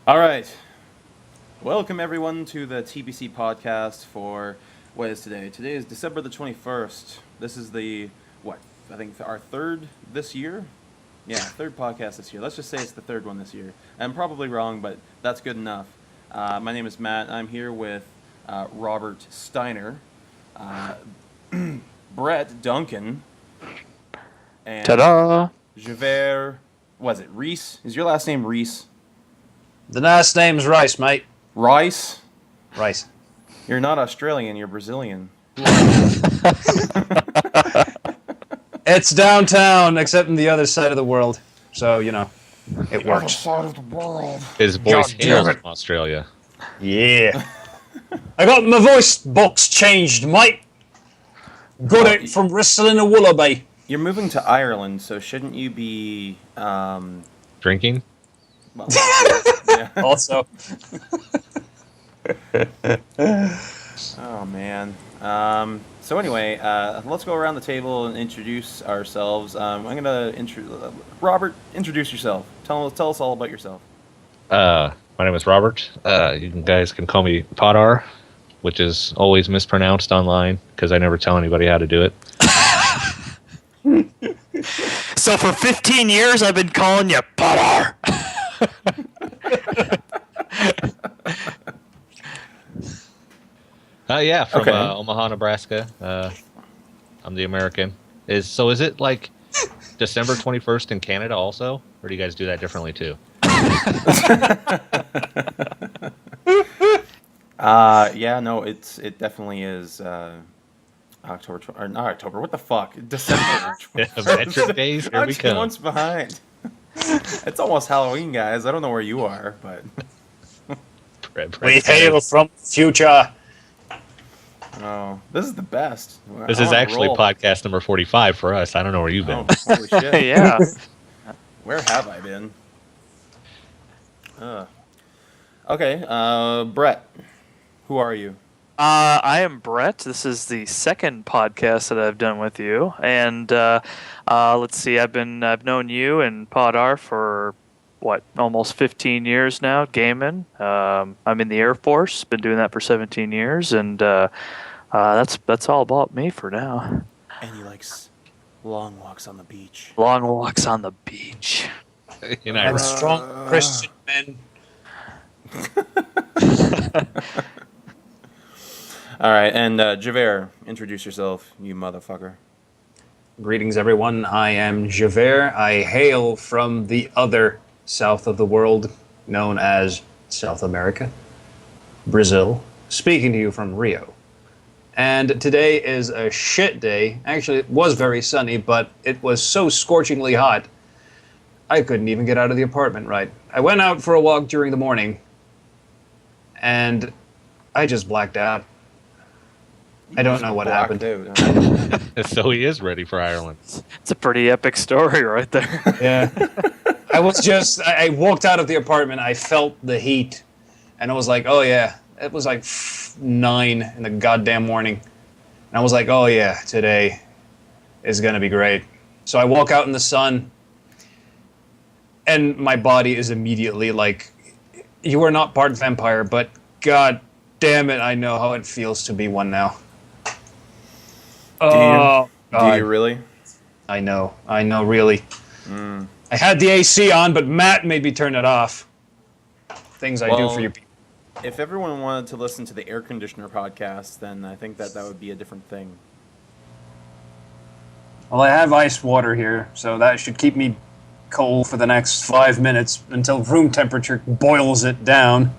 All right. Welcome, everyone, to the TBC Podcast for what is today? Today is December the 21st. This is I think our third this year? Yeah, third podcast this year. Let's just say it's the third one this year. I'm probably wrong, but that's good enough. My name is Matt. I'm here with Robert Steiner, uh, Brett Duncan, and Ta-da! Javer. Was it Reese? Is your last name Reese? The last name's Rice, mate. Rice? Rice. You're not Australian, you're Brazilian. It's downtown, except in the other side of the world. So, it works. Side of the world. His voice hails from Australia. Yeah. I got my voice box changed, mate. Got it from wrestling a wallaby. You're moving to Ireland, so shouldn't you be, Drinking? well, yeah. Also. Oh, man. So anyway, let's go around the table and introduce ourselves. I'm going to Robert, introduce yourself. Tell us all about yourself. My name is Robert. You guys can call me Podar, which is always mispronounced online because I never tell anybody how to do it. So for 15 years, I've been calling you Potter. From Okay. Omaha, Nebraska. I'm the American. Is it like December 21st in Canada also? Or do you guys do that differently too? Yeah, no, it definitely is, October, or not October, what the fuck? December. Metric days, here I'm we 2 come. months behind. It's almost Halloween, guys. I don't know where you are, but... We hail from future. Oh, this is the best. This I is wanna actually roll. podcast number 45 for us. I don't know where you've been. Oh, holy shit. Yeah. Where have I been? Okay, Brett, who are you? I am Brett. This is the second podcast that I've done with you, and let's see. I've known you and Podar for almost 15 years now, gaming. I'm in the Air Force. Been doing that for 17 years, and that's all about me for now. And he likes long walks on the beach. Long walks on the beach. In And Iraq. strong Christian men. All right, and Javer, introduce yourself, you motherfucker. Greetings, everyone. I am Javer. I hail from the other south of the world, known as South America, Brazil. Speaking to you from Rio. And today is a shit day. Actually, it was very sunny, but it was so scorchingly hot, I couldn't even get out of the apartment right. I went out for a walk during the morning, and I just blacked out. I don't know what happened. Blacked out, huh? So he is ready for Ireland. It's a pretty epic story right there. Yeah. I walked out of the apartment, I felt the heat, and I was like, oh yeah. It was like 9 in the goddamn morning. And I was like, oh yeah, today is gonna be great. So I walk out in the sun, and my body is immediately like, you are not part vampire, but god damn it, I know how it feels to be one now. Do you really? I know, really. I had the AC on, but Matt made me turn it off. Things I do for you people. If everyone wanted to listen to the air conditioner podcast, then I think that would be a different thing. Well, I have ice water here, so that should keep me cold for the next 5 minutes until room temperature boils it down.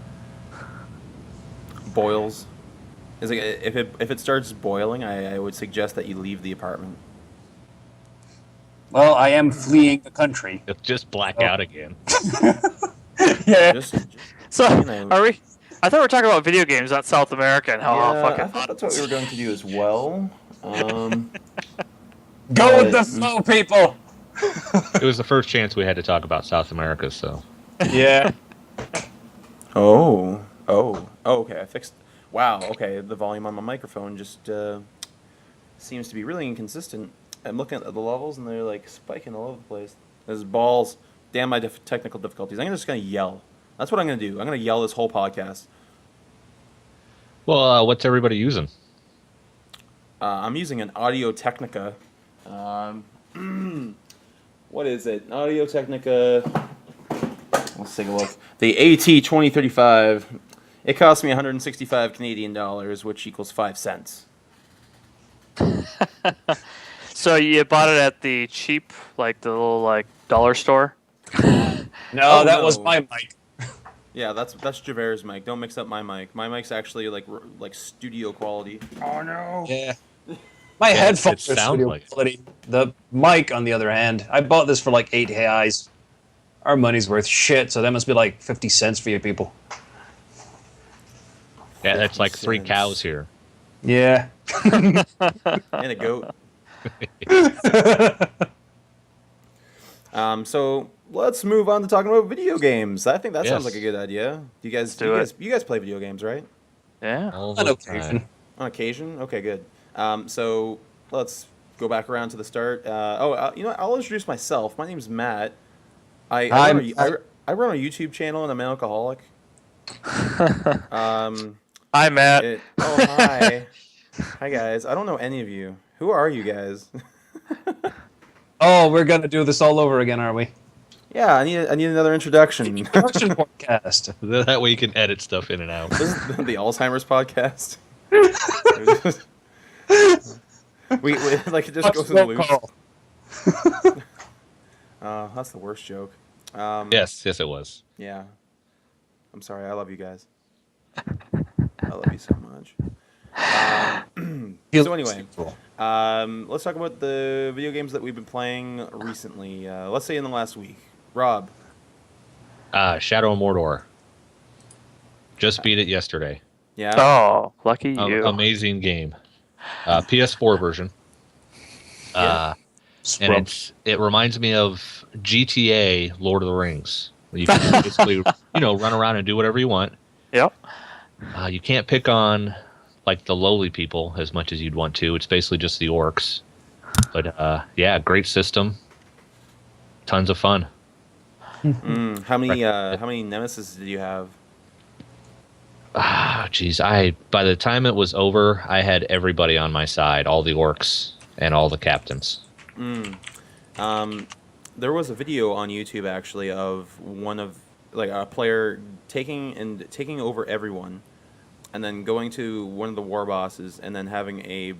Boils. If it starts boiling, I would suggest that you leave the apartment. Well, I am fleeing the country. He'll just black out again. Yeah. Just So, you know. are we? I thought we were talking about video games, not South America, and how Yeah, I fucking thought that's what we were going to do as well. Go with the flow, people! It was the first chance we had to talk about South America, so. Yeah. Oh, okay, I fixed. Wow, okay, the volume on my microphone just seems to be really inconsistent. I'm looking at the levels and they're like spiking all over the place. There's balls. Damn my technical difficulties. I'm just gonna yell. That's what I'm gonna do. I'm gonna yell this whole podcast. Well, what's everybody using? I'm using an Audio Technica. What is it? Audio Technica. Let's take a look. The AT2035. It cost me 165 Canadian dollars, which equals 5 cents. So you bought it at the cheap, like the little like dollar store? No, that no. was my mic. Yeah, that's Javer's mic. Don't mix up my mic. My mic's actually like studio quality. Oh no. Yeah. My Yeah, headphones it are sounds studio like it. quality. The mic, on the other hand, I bought this for like 8 reais. Our money's worth shit, so that must be like 50 cents for you people. Yeah, that's like 3 cents. cows here. Yeah. And a goat. So let's move on to talking about video games. I think that sounds Yes. like a good idea. You guys play video games, right? Yeah. All On the occasion. time. On occasion? Okay, good. So let's go back around to the start. You know what? I'll introduce myself. My name's Matt. I run a YouTube channel and I'm an alcoholic. Hi, Matt. Hi. Hi, guys. I don't know any of you. Who are you guys? Oh, we're gonna do this all over again, aren't we? Yeah, I need another introduction. Production podcast. That way you can edit stuff in and out. This is the Alzheimer's podcast. we like it just goes in loops. That's the worst joke. Yes, it was. Yeah. I'm sorry. I love you guys. I love you so much. So anyway, let's talk about the video games that we've been playing recently. Let's say in the last week. Rob. Shadow of Mordor. Just beat it yesterday. Yeah. Oh, lucky you. Amazing game. PS4 version. Yeah. And it reminds me of GTA Lord of the Rings. You can basically, run around and do whatever you want. Yep. You can't pick on like the lowly people as much as you'd want to. It's basically just the orcs. But yeah, great system. Tons of fun. How many nemesis did you have? Geez, by the time it was over, I had everybody on my side, all the orcs and all the captains. There was a video on YouTube actually of one of like a player taking over everyone, and then going to one of the war bosses, and then having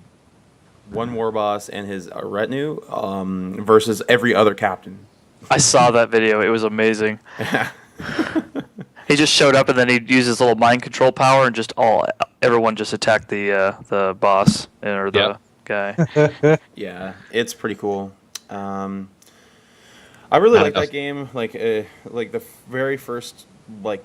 one war boss and his retinue versus every other captain. I saw that video. It was amazing. He just showed up and then he'd use his little mind control power and just everyone just attacked the boss or the guy. Yeah, it's pretty cool. I really like that game. Like the very first, I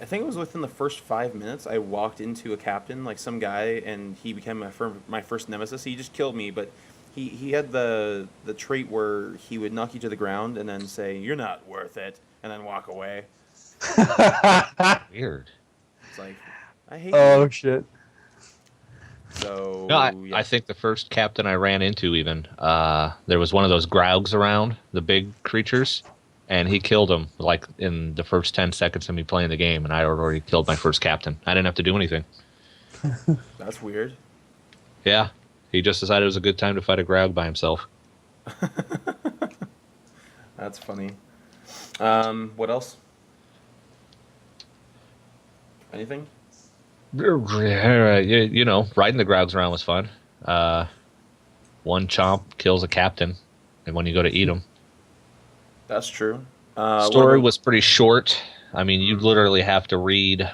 think it was within the first 5 minutes, I walked into a captain, like some guy, and he became my first nemesis. He just killed me, but he had the trait where he would knock you to the ground and then say, "You're not worth it," and then walk away. Weird. It's like, I hate Oh shit. So No, I think the first captain I ran into even, there was one of those Graugs around, the big creatures, and he killed him like in the first 10 seconds of me playing the game, and I had already killed my first captain. I didn't have to do anything. That's weird. Yeah, he just decided it was a good time to fight a Graug by himself. That's funny. What else? Anything? You know, riding the Graugs around was fun. One chomp kills a captain, and when you go to eat him. That's true. Story was pretty short. I mean, you literally have to read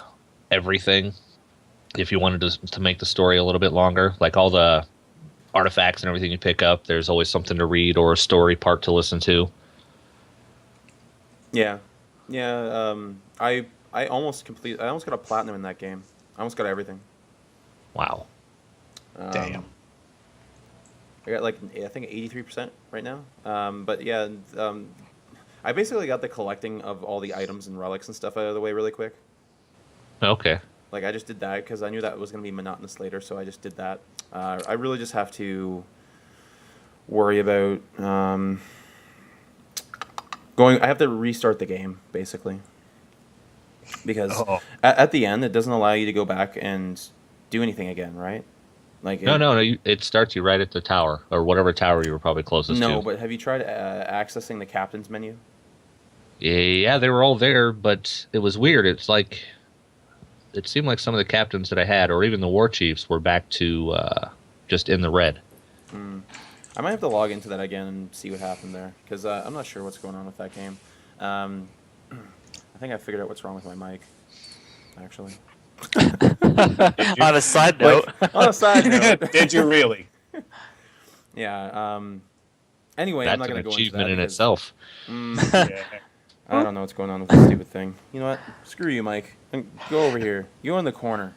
everything if you wanted to make the story a little bit longer. Like all the artifacts and everything you pick up, there's always something to read or a story part to listen to. Yeah. I almost got a platinum in that game. I almost got everything. Wow. Damn. I got I think 83% right now. But yeah, I basically got the collecting of all the items and relics and stuff out of the way really quick. Okay. Like I just did that because I knew that was going to be monotonous later, so I just did that. I really just have to worry about I have to restart the game basically. because Oh. at the end it doesn't allow you to go back and do anything again, right? Like No. It starts you right at the tower, or whatever tower you were probably closest to. No, but have you tried accessing the captain's menu? Yeah, they were all there, but it was weird. It's like it seemed like some of the captains that I had, or even the war chiefs, were back to just in the red. I might have to log into that again and see what happened there, because I'm not sure what's going on with that game. I think I figured out what's wrong with my mic, actually. On a side note, On a side note. Did you really? Yeah. Anyway, That's I'm not an going to go into achievement that in because itself. Yeah. I don't know what's going on with this stupid thing. You know what? Screw you, Mike. Go over here. You in the corner.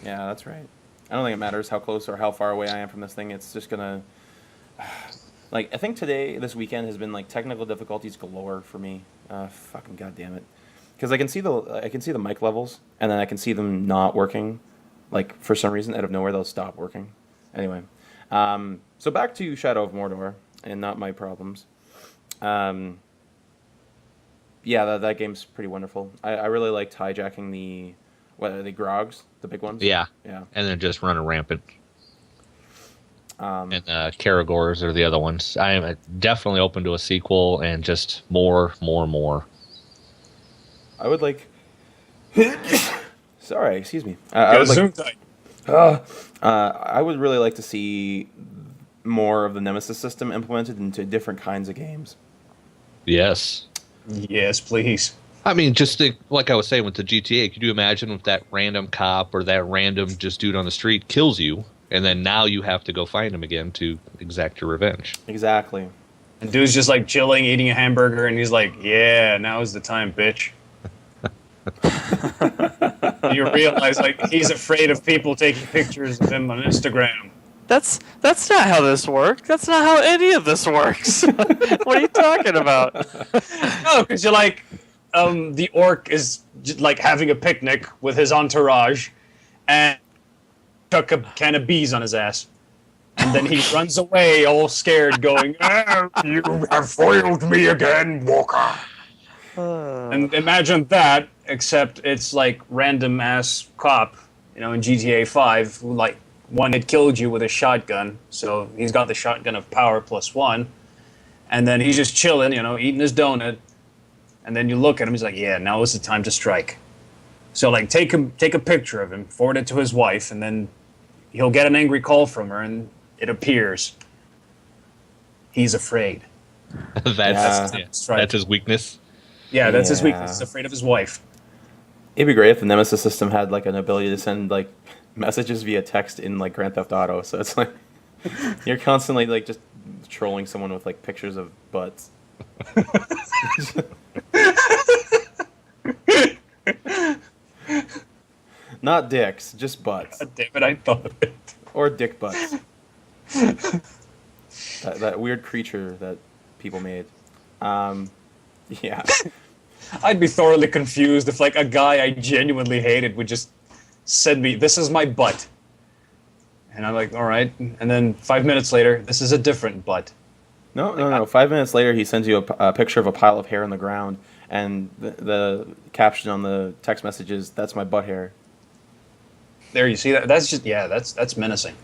Yeah, that's right. I don't think it matters how close or how far away I am from this thing. It's just gonna... Like, I think this weekend has been, like, technical difficulties galore for me. Fucking goddamn it. Because I can see the mic levels, and then I can see them not working. Like, for some reason, out of nowhere, they'll stop working. Anyway. So back to Shadow of Mordor, and not my problems. Yeah, that game's pretty wonderful. I really liked hijacking the grogs, the big ones. Yeah. Yeah. And then just running rampant. And Karagors are the other ones. I am definitely open to a sequel and just more. I would like... Sorry, excuse me. I would like... I would really like to see more of the Nemesis system implemented into different kinds of games. Yes. Yes, please. I mean, just think, like I was saying with the GTA, could you imagine if that random cop or that random just dude on the street kills you, and then now you have to go find him again to exact your revenge? Exactly. And dude's just like chilling, eating a hamburger, and he's like, "Yeah, now is the time, bitch." You realize, like, he's afraid of people taking pictures of him on Instagram. that's not how this works. That's not how any of this works. What are you talking about? No, because you're like, the orc is like having a picnic with his entourage, and took a can of bees on his ass. And then he runs away all scared, going, "You have foiled me again, Walker." And imagine that, except it's like random ass cop, in GTA 5, who like one had killed you with a shotgun, so he's got the shotgun of power +1, and then he's just chilling, eating his donut, and then you look at him, he's like, "Yeah, now is the time to strike." So like take a picture of him, forward it to his wife, and then he'll get an angry call from her, and it appears he's afraid. That's his weakness. Yeah, that's his Yeah. weakness. He's afraid of his wife. It'd be great if the Nemesis system had like an ability to send like messages via text in like Grand Theft Auto. So it's like you're constantly like just trolling someone with like pictures of butts. Not dicks, just butts. God damn it, I thought of it. Or dick butts. that weird creature that people made. Yeah. I'd be thoroughly confused if like a guy I genuinely hated would just send me, "This is my butt." And I'm like, "All right." And then 5 minutes later, "This is a different butt." No. 5 minutes later, he sends you a picture of a pile of hair on the ground, and the caption on the text message is, "That's my butt hair." There, you see that? That's just, yeah, that's menacing.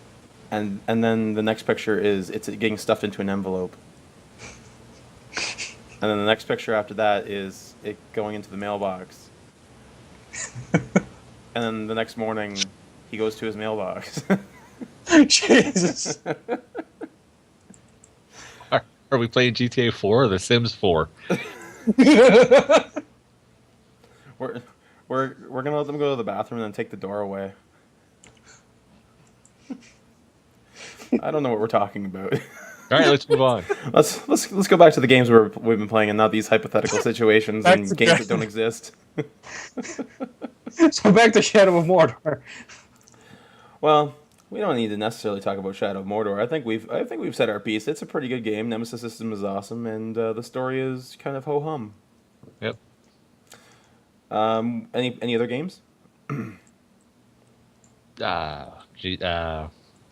And then the next picture is it's getting stuffed into an envelope. And then the next picture after that is it going into the mailbox. And then the next morning, he goes to his mailbox. Jesus. Are we playing GTA 4 or The Sims 4? We're gonna let them go to the bathroom and then take the door away. I don't know what we're talking about. All right, let's move on. Let's go back to the games we've been playing and not these hypothetical situations and games that don't exist. So back to Shadow of Mordor. Well, we don't need to necessarily talk about Shadow of Mordor. I think we've said our piece. It's a pretty good game. Nemesis system is awesome, and the story is kind of ho hum. Yep. Any other games?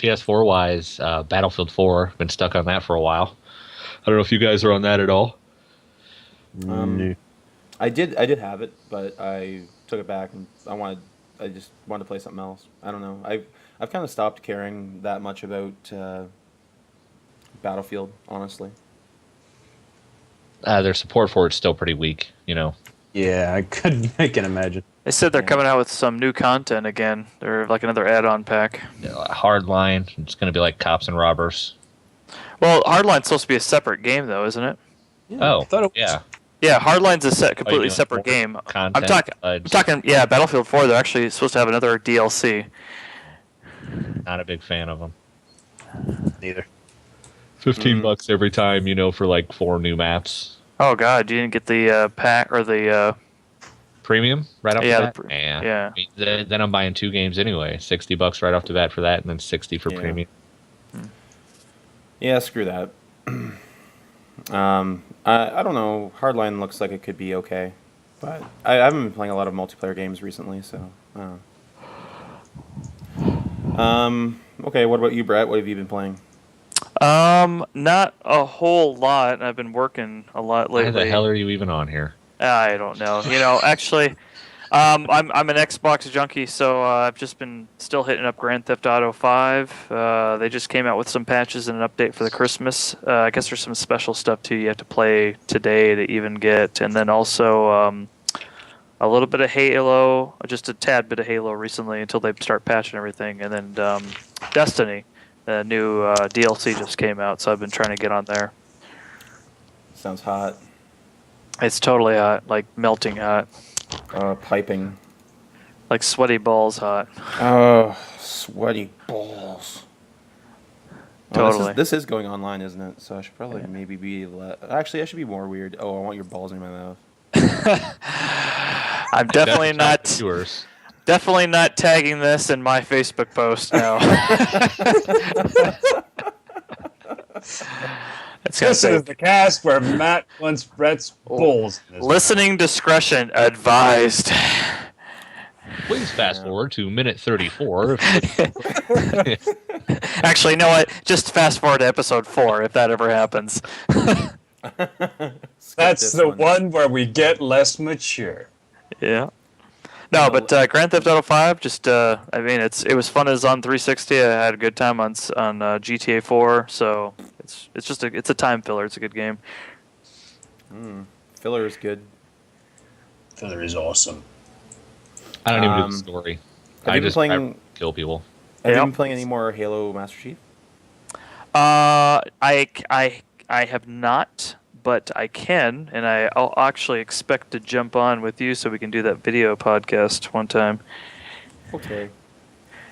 PS4 wise, Battlefield 4. Been stuck on that for a while. I don't know if you guys are on that at all. I did have it, but I took it back, and I just wanted to play something else. I don't know. I've kind of stopped caring that much about Battlefield, honestly. Their support for it's still pretty weak, you know. Yeah, I can imagine. They said they're Yeah. coming out with some new content again. They're like another add-on pack. Hardline, it's going to be like cops and robbers. Well, Hardline's supposed to be a separate game, though, isn't it? Oh, I thought it was. yeah. Yeah, Hardline's a completely doing separate more game. content I'm talking. besides- Yeah, Battlefield 4. They're actually supposed to have another DLC. Not a big fan of them. Neither. $15 every time, you know, for like 4 new maps. Oh God, you didn't get the pack or the Premium right off Yeah, the the bat? pr- Yeah. yeah. I mean, then I'm buying 2 games anyway. $60 right off the bat for that, and then 60 for Yeah. premium. Yeah, screw that. I don't know. Hardline looks like it could be okay, but I haven't been playing a lot of multiplayer games recently, so. Okay, what about you, Brett? What have you been playing? Not a whole lot. I've been working a lot Why lately. the hell are you even on here? I don't know. You know, actually, I'm an Xbox junkie, so I've just been still hitting up Grand Theft Auto 5. They just came out with some patches and an update for the Christmas. I guess there's some special stuff too you have to play today to even get, and then also a little bit of Halo, just a tad bit of Halo recently until they start patching everything, and then Destiny, the new DLC just came out, so I've been trying to get on there. Sounds hot. It's totally hot, like melting hot, Piping. like sweaty balls hot. Oh, sweaty balls. Well, Totally. this is going online, isn't it? So I should probably maybe be. Actually, I should be more weird. Oh, I want your balls in my mouth. I'm definitely not Yours. definitely not tagging this in my Facebook post now. It's gonna This say, is the cast where Matt wants Brett's bulls. in his listening discretion advised. Please fast forward to minute 34. Actually, you know what? Just fast forward to episode 4 if that ever happens. That's this the one. one where we get less mature. Yeah. No, but Grand Theft Auto 5, just I mean, it was fun as on 360. I had a good time on GTA 4, so it's just it's a time filler. It's a good game. Filler is good. Filler is awesome. I don't even do the Um, story. have I you been just playing- kill people. Have you Yep. been playing any more Halo Master Chief? I have not, but I can, and I'll actually expect to jump on with you so we can do that video podcast one time. Okay.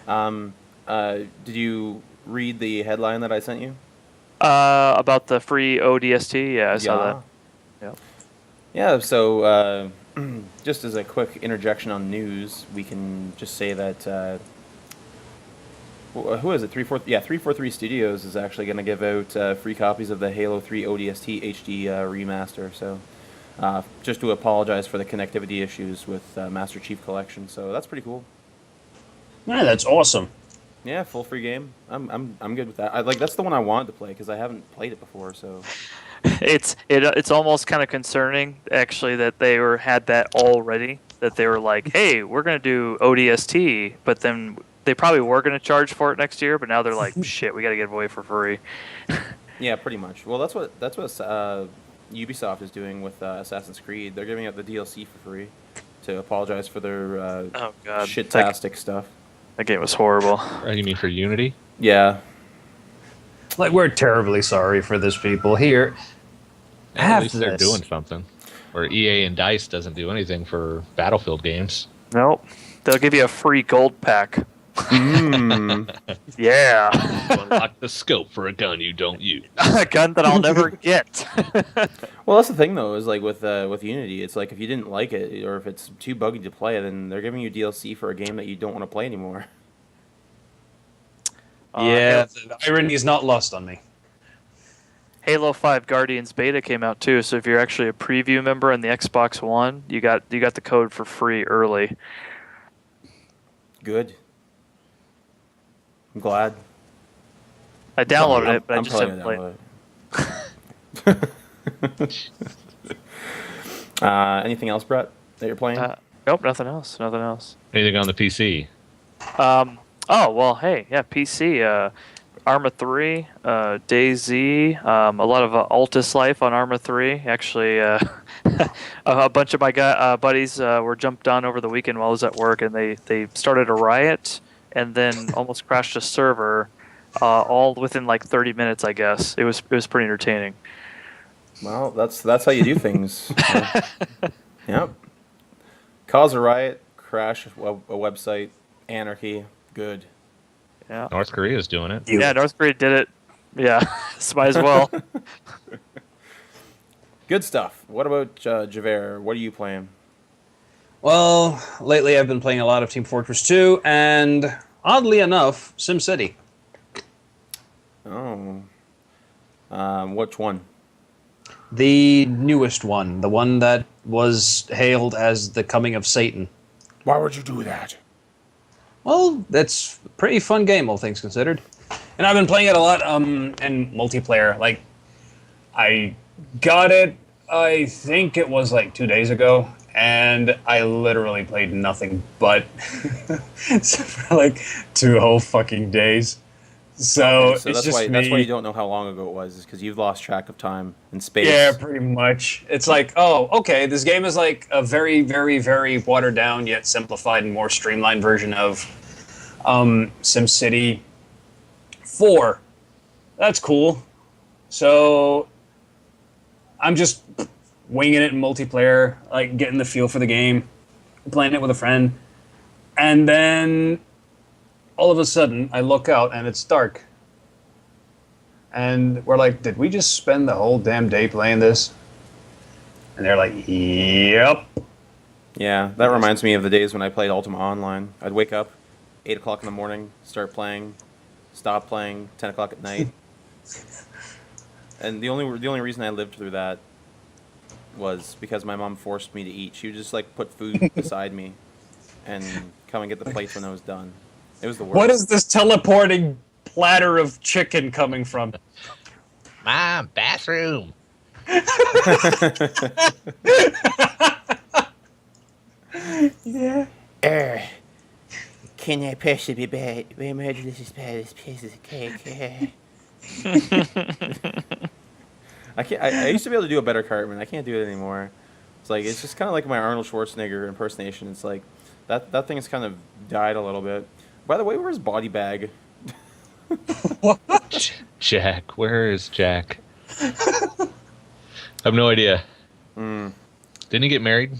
Did you read the headline that I sent you? About the free ODST, yeah, I saw that. Yep. Yeah, so just as a quick interjection on news, we can just say that who is it? 343 Studios is actually going to give out free copies of the Halo 3 ODST HD remaster. So just to apologize for the connectivity issues with Master Chief Collection. So that's pretty cool. Man, that's awesome. Yeah, full free game. I'm good with that. That's the one I wanted to play because I haven't played it before. So It's almost kind of concerning actually that they had that already. That they were like, hey, we're gonna do ODST, but then they probably were gonna charge for it next year, but now they're like, shit, we gotta give it away for free. yeah, pretty much. Well, that's what Ubisoft is doing with Assassin's Creed. They're giving out the DLC for free to apologize for their Oh god, shit-tastic stuff. that game was horrible. You mean for Unity? Yeah. Like, we're terribly sorry for this people here. At Have least they're this. doing something. Where EA and DICE doesn't do anything for Battlefield games. Nope, they'll give you a free gold pack. Mm. Yeah, To unlock the scope for a gun you don't use. a gun that I'll never get. Well, that's the thing, though, is like with Unity, it's like if you didn't like it or if it's too buggy to play, then they're giving you DLC for a game that you don't want to play anymore. Yeah, the irony is not lost on me. Halo 5 Guardians beta came out too, so if you're actually a preview member on the Xbox One, you got the code for free early. Good. I'm glad. I downloaded it, but I I'm just probably haven't played. gonna download it. Anything else, Brett, that you're playing? Nope, nothing else. Nothing else. Anything on the PC? Oh well, hey, yeah, PC. Arma 3, DayZ, a lot of Altus Life on Arma 3. Actually, a bunch of my buddies were jumped on over the weekend while I was at work, and they started a riot and then almost crashed a server, all within like 30 minutes, I guess. It was pretty entertaining. Well, that's how you do things. Yep. Cause a riot, crash a website, anarchy, good. Yeah. North Korea's doing it. Yeah, North Korea did it. Yeah, so might as well. Good stuff. What about Javer? What are you playing? Well, lately I've been playing a lot of Team Fortress 2, and oddly enough, SimCity. Oh. Which one? The newest one, the one that was hailed as the coming of Satan. Why would you do that? Well, that's a pretty fun game, all things considered. And I've been playing it a lot in multiplayer. Like, I got it, I think it was like 2 days ago, and I literally played nothing but for like 2 whole fucking days. So, Okay, so it's that's why me. that's why you don't know how long ago it was, is because you've lost track of time and space. Yeah, pretty much. It's like, oh, okay, this game is like a very, very, very watered down yet simplified and more streamlined version of SimCity 4. That's cool. So I'm just winging it in multiplayer, like getting the feel for the game, playing it with a friend, and then all of a sudden I look out and it's dark. And we're like, did we just spend the whole damn day playing this? And they're like, yep. Yeah, that reminds me of the days when I played Ultima Online. I'd wake up, 8 o'clock in the morning, start playing, stop playing, 10 o'clock at night. And the only reason I lived through that was because my mom forced me to eat. She would just like put food beside me and come and get the plates when I was done. It was the worst. What is this teleporting platter of chicken coming from? Mom, bathroom. Yeah. Can I possibly buy way more delicious pieces of cake? I can't. I used to be able to do a better Cartman. I can't do it anymore. It's just kind of like my Arnold Schwarzenegger impersonation. It's like that thing's kind of died a little bit. By the way, where's Body Bag? Jack, where is Jack? I have no idea. Didn't he get married?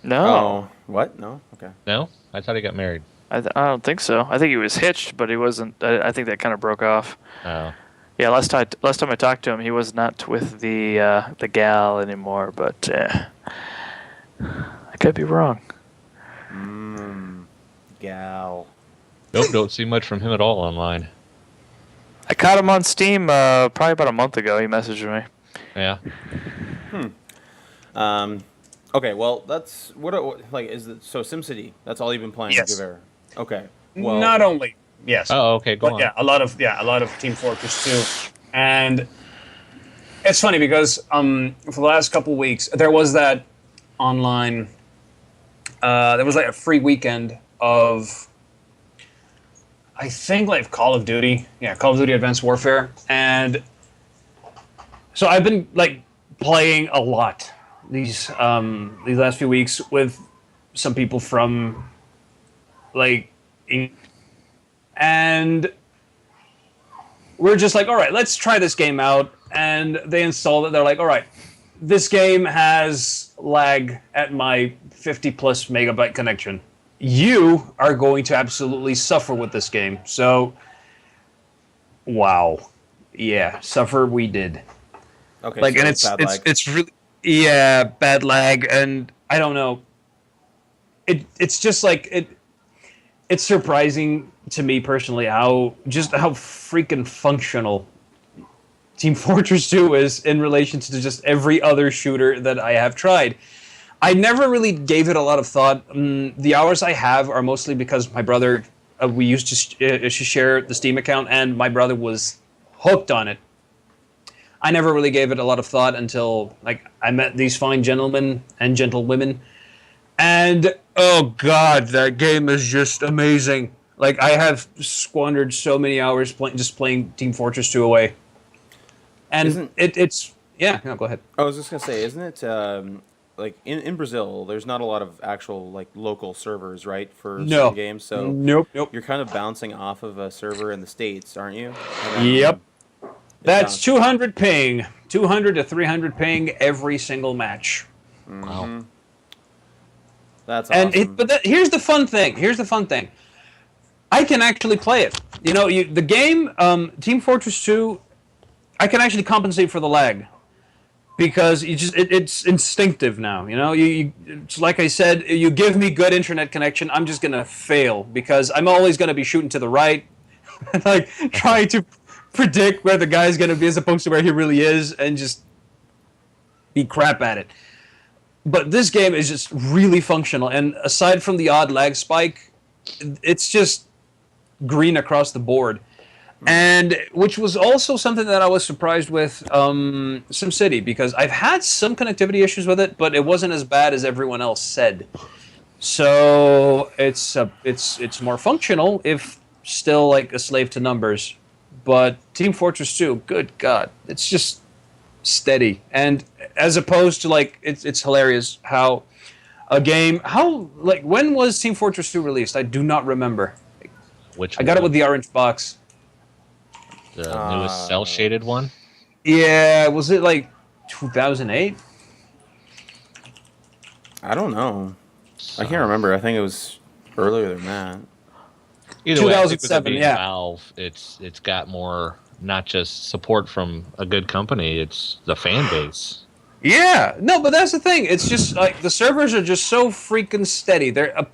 No. Oh, what? No. Okay. No, I thought he got married. I don't think so. I think he was hitched, but he wasn't. I think that kind of broke off. Oh, Yeah, last time I talked to him, he was not with the gal anymore. But I could be wrong. Gal. nope, don't see much from him at all online. I caught him on Steam probably about a month ago. He messaged me. Yeah. Okay. Well, that's is it so SimCity? That's all you've been playing. Yes. Javer? Okay. Well, Not only, yes. Oh, okay, go But on. yeah, a lot of Team Fortress 2. And it's funny because for the last couple weeks there was that online there was like a free weekend of I think like Call of Duty. Yeah, Call of Duty Advanced Warfare. And so I've been like playing a lot these last few weeks with some people from like and we're just like, all right, let's try this game out. And they installed it. They're like, all right, this game has lag at my 50 plus megabyte connection. You are going to absolutely suffer with this game. So, wow. Yeah, suffer we did. Okay. Like, so and bad lag. it's really, yeah, bad lag. And I don't know. It's just like, it's surprising to me personally how freaking functional Team Fortress 2 is in relation to just every other shooter that I have tried. I never really gave it a lot of thought. The hours I have are mostly because my brother, we used to share the Steam account, and my brother was hooked on it. I never really gave it a lot of thought until like I met these fine gentlemen and gentlewomen, and Oh God, that game is just amazing. Like I have squandered so many hours playing Team Fortress 2 away, and Isn't it's yeah. No, go ahead. I was just gonna say, isn't it like in Brazil? There's not a lot of actual like local servers, right, for certain No, games. So nope. you're kind of bouncing off of a server in the States, aren't you? And Yep. it That's bounces. 200 ping, 200 to 300 ping every single match. Wow. That's awesome. Here's the fun thing. I can actually play it. You know, the game Team Fortress 2. I can actually compensate for the lag because it's instinctive now. You know, it's like I said, you give me good internet connection, I'm just gonna fail because I'm always gonna be shooting to the right, like trying to predict where the guy's gonna be as opposed to where he really is, and just be crap at it. But this game is just really functional, and aside from the odd lag spike, it's just green across the board. And which was also something that I was surprised with SimCity, because I've had some connectivity issues with it, but it wasn't as bad as everyone else said. So it's more functional, if still like a slave to numbers. But Team Fortress 2, good God, it's just steady. And as opposed to like it's hilarious how when was Team Fortress 2 released? I do not remember. Which I got it one? with the orange box. The newest cell shaded one. Yeah, was it like 2008? I don't know. I can't remember. I think it was earlier than that. Either way, I think with it 2007, being yeah. Valve, it's got more, not just support from a good company, it's the fan base. Yeah, no, but that's the thing. It's just like the servers are just so freaking steady. They're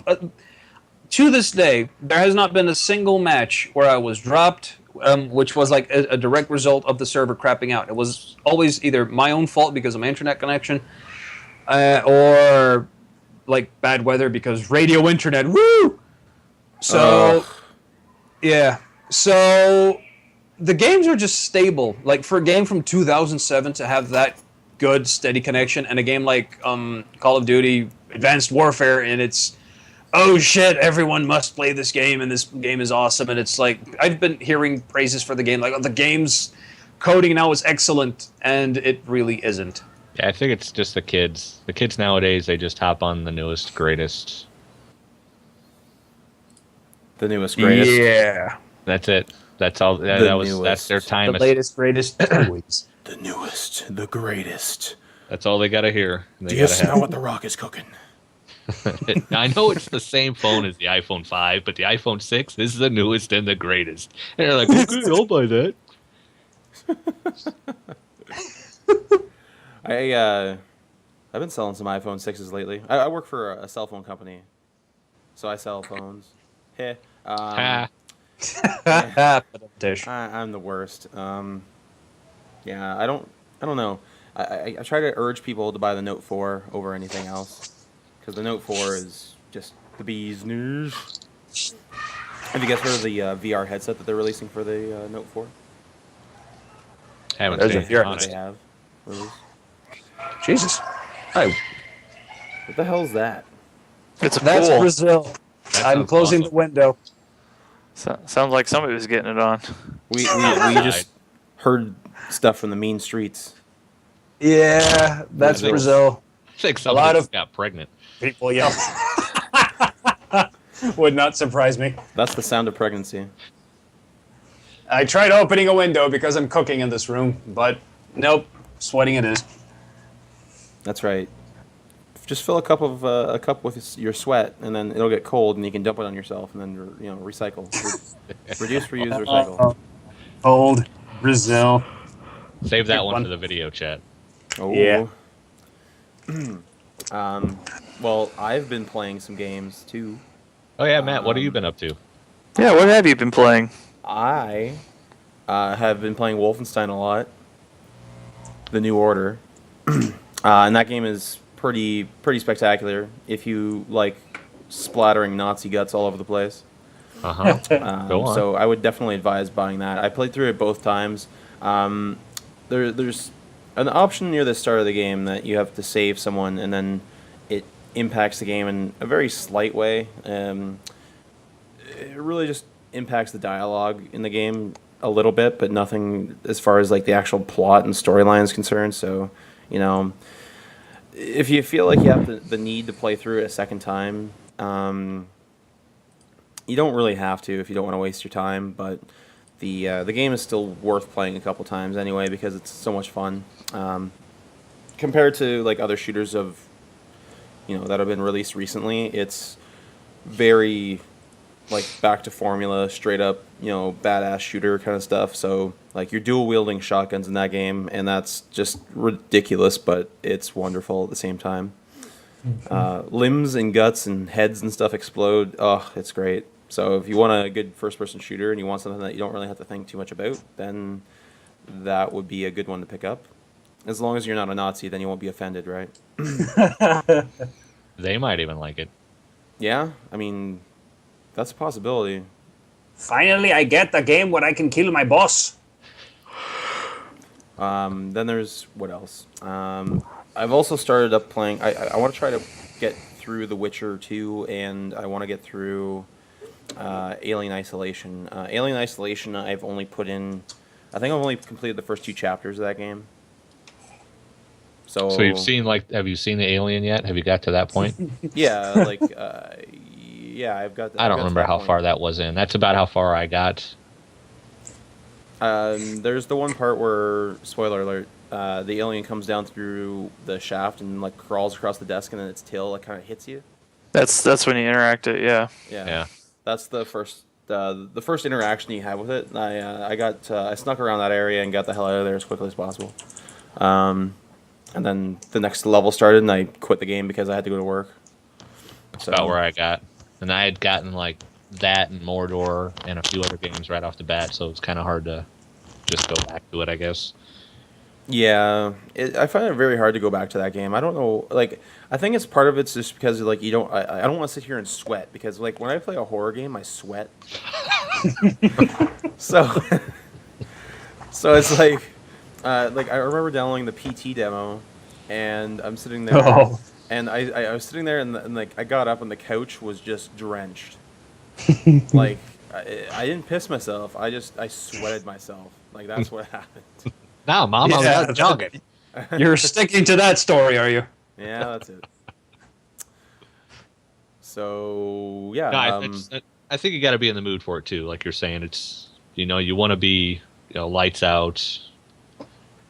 to this day, there has not been a single match where I was dropped, which was like a direct result of the server crapping out. It was always either my own fault because of my internet connection, or like bad weather because radio internet. Woo! So, yeah. So the games are just stable. Like for a game from 2007 to have that good steady connection, and a game like Call of Duty Advanced Warfare, and it's oh shit, everyone must play this game, and this game is awesome. And it's like I've been hearing praises for the game, like, oh, the game's coding now is excellent, and it really isn't. Yeah, I think it's just the kids. The kids nowadays, they just hop on the newest, greatest. The newest, greatest. Yeah, That's it. That's all. That's their time. the latest, greatest toys. The newest, the greatest. That's all they gotta hear. They Do you gotta smell what the Rock is cooking? I know it's the same phone as the iPhone 5, but the iPhone 6 is the newest and the greatest. And they're like, okay, I'll buy that. I've been selling some iPhone 6s lately. I work for a cell phone company, so I sell phones. Heh. Ha. I'm the worst. Yeah, I don't know. I try to urge people to buy the Note 4 over anything else, because the Note 4 is just the bee's knees. Have you guys heard of the VR headset that they're releasing for the Note 4? Haven't There's seen a VR it on They it. have released. Jesus. Hi. What the hell is that? It's a That's pool. Brazil. That I'm sounds closing awesome. the window. Sounds like somebody was getting it on. We just heard stuff from the mean streets. Yeah, that's Brazil. Brazil. I think A lot somebody of- got pregnant. People yell. Would not surprise me. That's the sound of pregnancy. I tried opening a window because I'm cooking in this room, but nope, sweating it is. That's right. Just fill a cup with your sweat, and then it'll get cold, and you can dump it on yourself, and then recycle. Reduce, reuse, recycle. Old Brazil. Save that Pick one one. for the video chat. Oh. Yeah. Well, I've been playing some games too. Oh yeah, Matt, what have you been up to? Yeah, what have you been playing? I have been playing Wolfenstein a lot. The New Order, and that game is pretty spectacular if you like splattering Nazi guts all over the place. Uh huh. Go on. So I would definitely advise buying that. I played through it both times. There's an option near the start of the game that you have to save someone, and then impacts the game in a very slight way. It really just impacts the dialogue in the game a little bit, but nothing as far as like the actual plot and storyline is concerned. So, you know, if you feel like you have the need to play through it a second time, you don't really have to if you don't want to waste your time. But the game is still worth playing a couple times anyway because it's so much fun. Compared to like other shooters that have been released recently, it's very like back to formula, straight up, badass shooter kind of stuff. So like you're dual wielding shotguns in that game, and that's just ridiculous, but it's wonderful at the same time. Limbs and guts and heads and stuff explode. Oh, it's great. So if you want a good first-person shooter and you want something that you don't really have to think too much about, then that would be a good one to pick up. As long as you're not a Nazi, then you won't be offended, right? They might even like it. Yeah, I mean, that's a possibility. Finally, I get a game where I can kill my boss. Then there's what else? I've also started up playing. I want to try to get through The Witcher 2, and I want to get through Alien Isolation. Alien Isolation, I've only put in. I think I've only completed the first 2 chapters of that game. So you've seen have you seen the Alien yet? Have you got to that point? Yeah, yeah, I've got. I don't remember how far that was in. That's about how far I got. There's the one part where, spoiler alert, the alien comes down through the shaft and like crawls across the desk, and then its tail like kind of hits you. That's when you interact it. Yeah. Yeah. That's the first interaction you have with it. I snuck around that area and got the hell out of there as quickly as possible. And then the next level started, and I quit the game because I had to go to work. That's about where I got. And I had gotten like that and Mordor and a few other games right off the bat, so it's kind of hard to just go back to it, I guess. Yeah, I find it very hard to go back to that game. I don't know, like, I think it's part of it's just because like you don't. I don't want to sit here and sweat because like when I play a horror game, I sweat. so it's like I remember downloading the PT demo, and I'm sitting there, and I was sitting there, and like I got up, and the couch was just drenched. Like I didn't piss myself, I sweated myself. Like that's what happened. Now, Mom, I was out jogging. You're sticking to that story, are you? Yeah, that's it. So yeah, no, I think you got to be in the mood for it too. Like you're saying, it's you want to be lights out,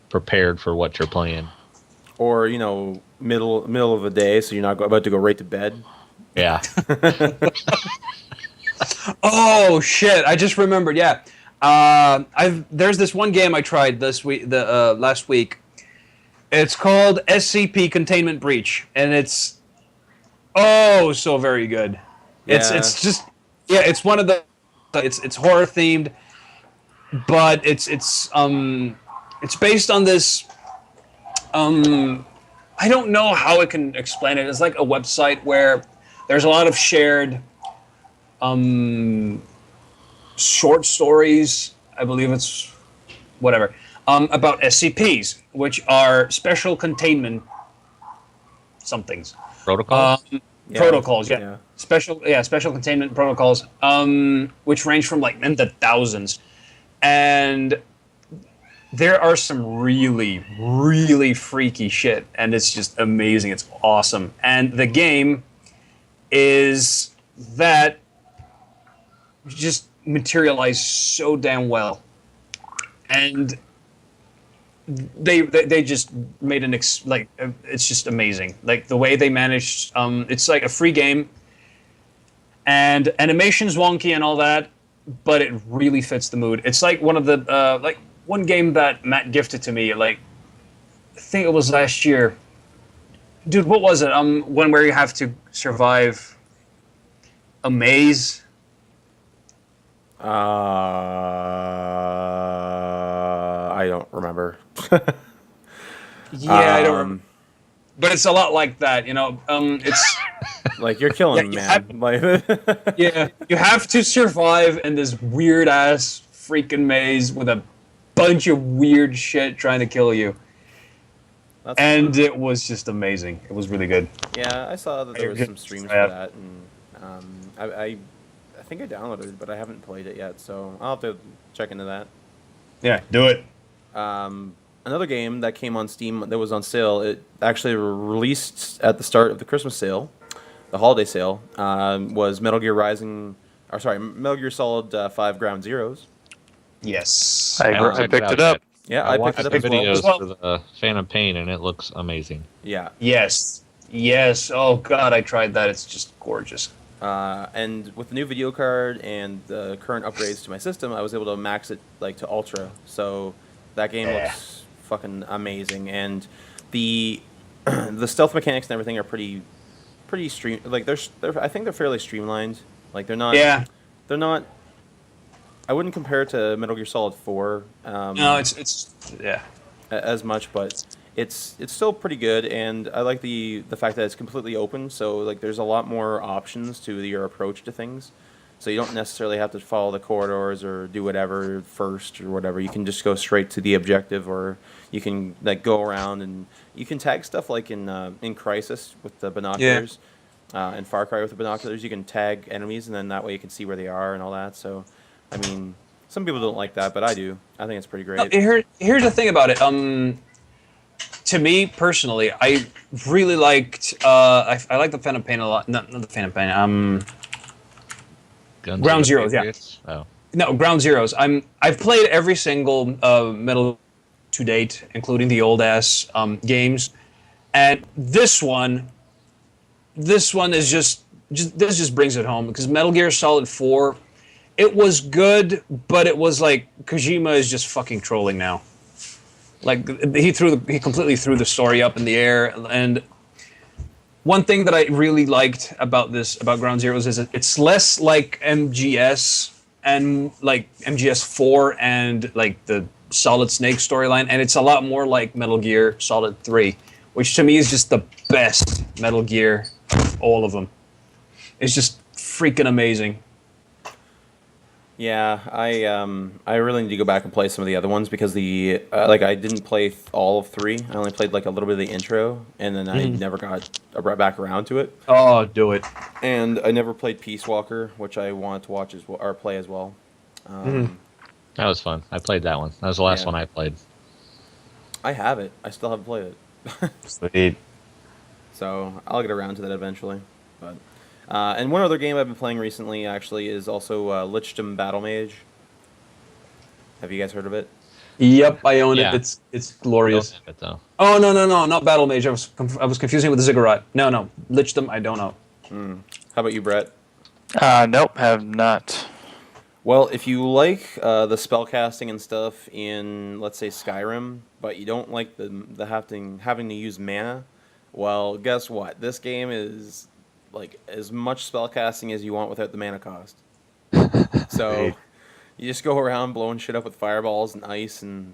prepared for what you're playing. Or middle of the day, so you're not about to go right to bed. Yeah. Oh shit! I just remembered. Yeah, there's this one game I tried last week. It's called SCP Containment Breach, and it's so very good. Yeah. It's one of the it's horror themed, but it's based on this. I don't know how I can explain it. It's like a website where there's a lot of shared short stories, I believe it's whatever, about SCPs, which are special containment somethings. Protocols? Protocols, yeah. Special containment protocols, which range from like in the thousands. And there are some really, really freaky shit, and it's just amazing. It's awesome. And the game is that just materialized so damn well. And they just made it's just amazing. Like the way they managed, it's like a free game, and animation's wonky and all that, but it really fits the mood. It's like one of the one game that Matt gifted to me, like I think it was last year. Dude, what was it? One where you have to survive a maze. I don't remember. Yeah, I don't remember. But it's a lot like that, it's like you're killing man. Yeah, you have to survive in this weird ass freaking maze with a bunch of weird shit trying to kill you. And it was just amazing. It was really good. Yeah, I saw that there was some streams for that, and I think I downloaded it, but I haven't played it yet, so I'll have to check into that. Yeah, do it. Another game that came on Steam that was on sale, it actually released at the start of the Christmas sale, the holiday sale, was Metal Gear Solid 5 Ground Zeroes. Yes. I picked it up. Yeah, I I watched picked the it up as videos well. for the Phantom Pain, and it looks amazing. Yeah. Yes. Oh God, I tried that. It's just gorgeous. And with the new video card and the current upgrades to my system, I was able to max it to ultra. So that game looks fucking amazing, and the the stealth mechanics and everything are pretty stream. I think they're fairly streamlined. They're not. Yeah. They're not. I wouldn't compare it to Metal Gear Solid 4. No, it's as much, but it's still pretty good, and I like the fact that it's completely open. So there's a lot more options to your approach to things. So you don't necessarily have to follow the corridors or do whatever first or whatever. You can just go straight to the objective, or you can go around and you can tag stuff in Crysis with the binoculars, and Far Cry with the binoculars. You can tag enemies, and then that way you can see where they are and all that. So, I mean, some people don't like that, but I do. I think it's pretty great. Here's the thing about it. To me personally, I really liked. I like the Phantom Pain a lot. Not the Phantom Pain. Ground Zeroes, yeah. Oh. No, Ground Zeroes. I've played every single Metal to date, including the old ass games, and this one is just this just brings it home, because Metal Gear Solid 4, it was good, but it was Kojima is just fucking trolling now. He completely threw the story up in the air, and one thing that I really liked about Ground Zeroes is it's less like MGS and MGS 4 and the Solid Snake storyline, and it's a lot more like Metal Gear Solid 3, which to me is just the best Metal Gear of all of them. It's just freaking amazing. Yeah, I really need to go back and play some of the other ones, because I didn't play all of 3. I only played a little bit of the intro, and then I never got back around to it. Oh, do it. And I never played Peace Walker, which I wanted to watch or play as well. That was fun. I played that one. That was the last one I played. I have it. I still haven't played it. Sweet. So I'll get around to that eventually. But and one other game I've been playing recently actually is also Lichdom Battle Mage. Have you guys heard of it? Yep, I own it. It's glorious. I don't have it, though. Oh no, not Battle Mage. I was confusing it with the Ziggurat. No, Lichdom. I don't know. How about you, Brett? Nope, have not. Well, if you like the spellcasting and stuff in, let's say, Skyrim, but you don't like the having to use mana, well, guess what? This game is as much spellcasting as you want without the mana cost. So you just go around blowing shit up with fireballs and ice and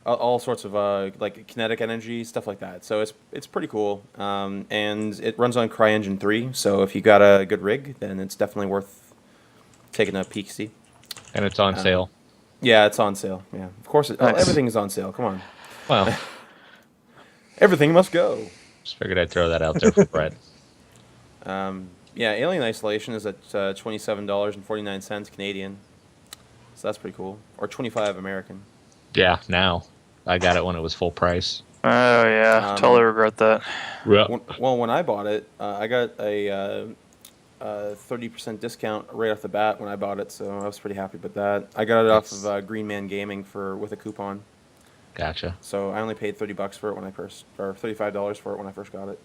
all sorts of kinetic energy, stuff like that. So it's pretty cool, and it runs on CryEngine 3. So if you got a good rig, then it's definitely worth taking a peek-see. And it's on sale. Yeah, it's on sale. Yeah, of course. Nice. Everything is on sale. Come on. Well, Everything must go. just figured I'd throw that out there for Brett. Yeah, Alien Isolation is at $27.49 Canadian. So that's pretty cool. Or $25 American. Yeah, now. I got it when it was full price. Oh yeah, totally regret that. When I bought it, I got a 30% discount right off the bat when I bought it, so I was pretty happy with that. I got it off of Green Man Gaming with a coupon. Gotcha. So I only paid $30 for it when I first, or $35 for it when I first got it.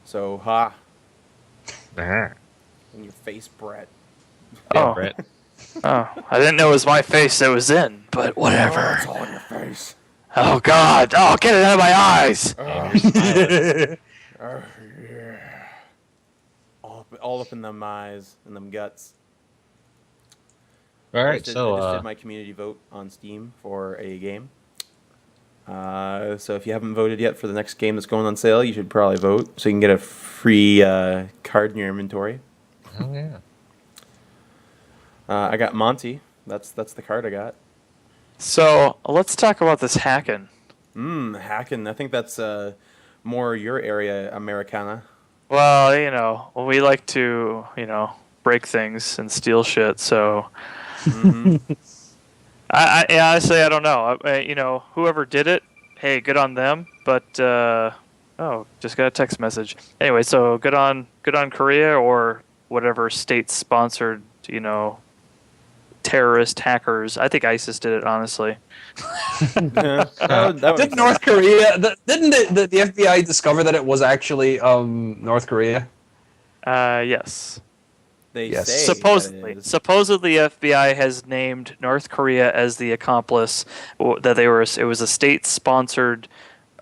So in your face, Brett. Oh. Brett. Oh, I didn't know it was my face that was in, but whatever. It's all in your face. Oh God! Oh, get it out of my eyes! Yeah. All up in them eyes and them guts. All right, I just did my community vote on Steam for a game. So if you haven't voted yet for the next game that's going on sale, you should probably vote so you can get a free card in your inventory. oh, yeah. I got Monty. That's the card I got. So let's talk about this hacking. Hacking. I think that's more your area, Americana. Well, we like to, break things and steal shit. So, honestly, I don't know. Whoever did it, hey, good on them. But just got a text message. Anyway, so good on Korea or whatever state-sponsored, terrorist hackers. I think ISIS did it, honestly. Did North Korea? Didn't the FBI discover that it was actually North Korea? Yes. They Yes. say Supposedly, that it is. supposedly, FBI has named North Korea as the accomplice. That it was a state-sponsored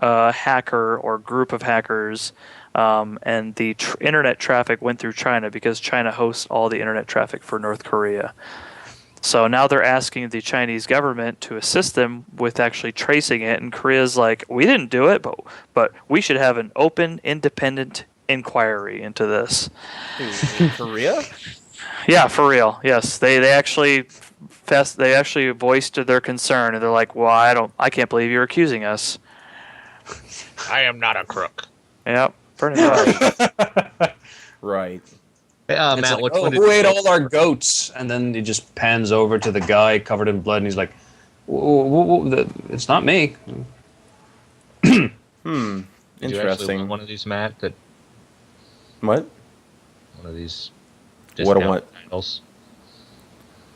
hacker or group of hackers, and the internet traffic went through China because China hosts all the internet traffic for North Korea. So now they're asking the Chinese government to assist them with actually tracing it, and Korea's like, we didn't do it, but we should have an open, independent inquiry into this. In Korea? Yeah, for real. Yes, they actually voiced their concern, and they're like, well, I can't believe you're accusing us. I am not a crook. Yep, pretty much. Right. Yeah, It's Matt, like, which one did who you ate pick? all our goats? And then he just pans over to the guy covered in blood, and he's like, "It's not me." Did you actually Interesting. want one of these, Matt? That What? one of these What a discount what? titles?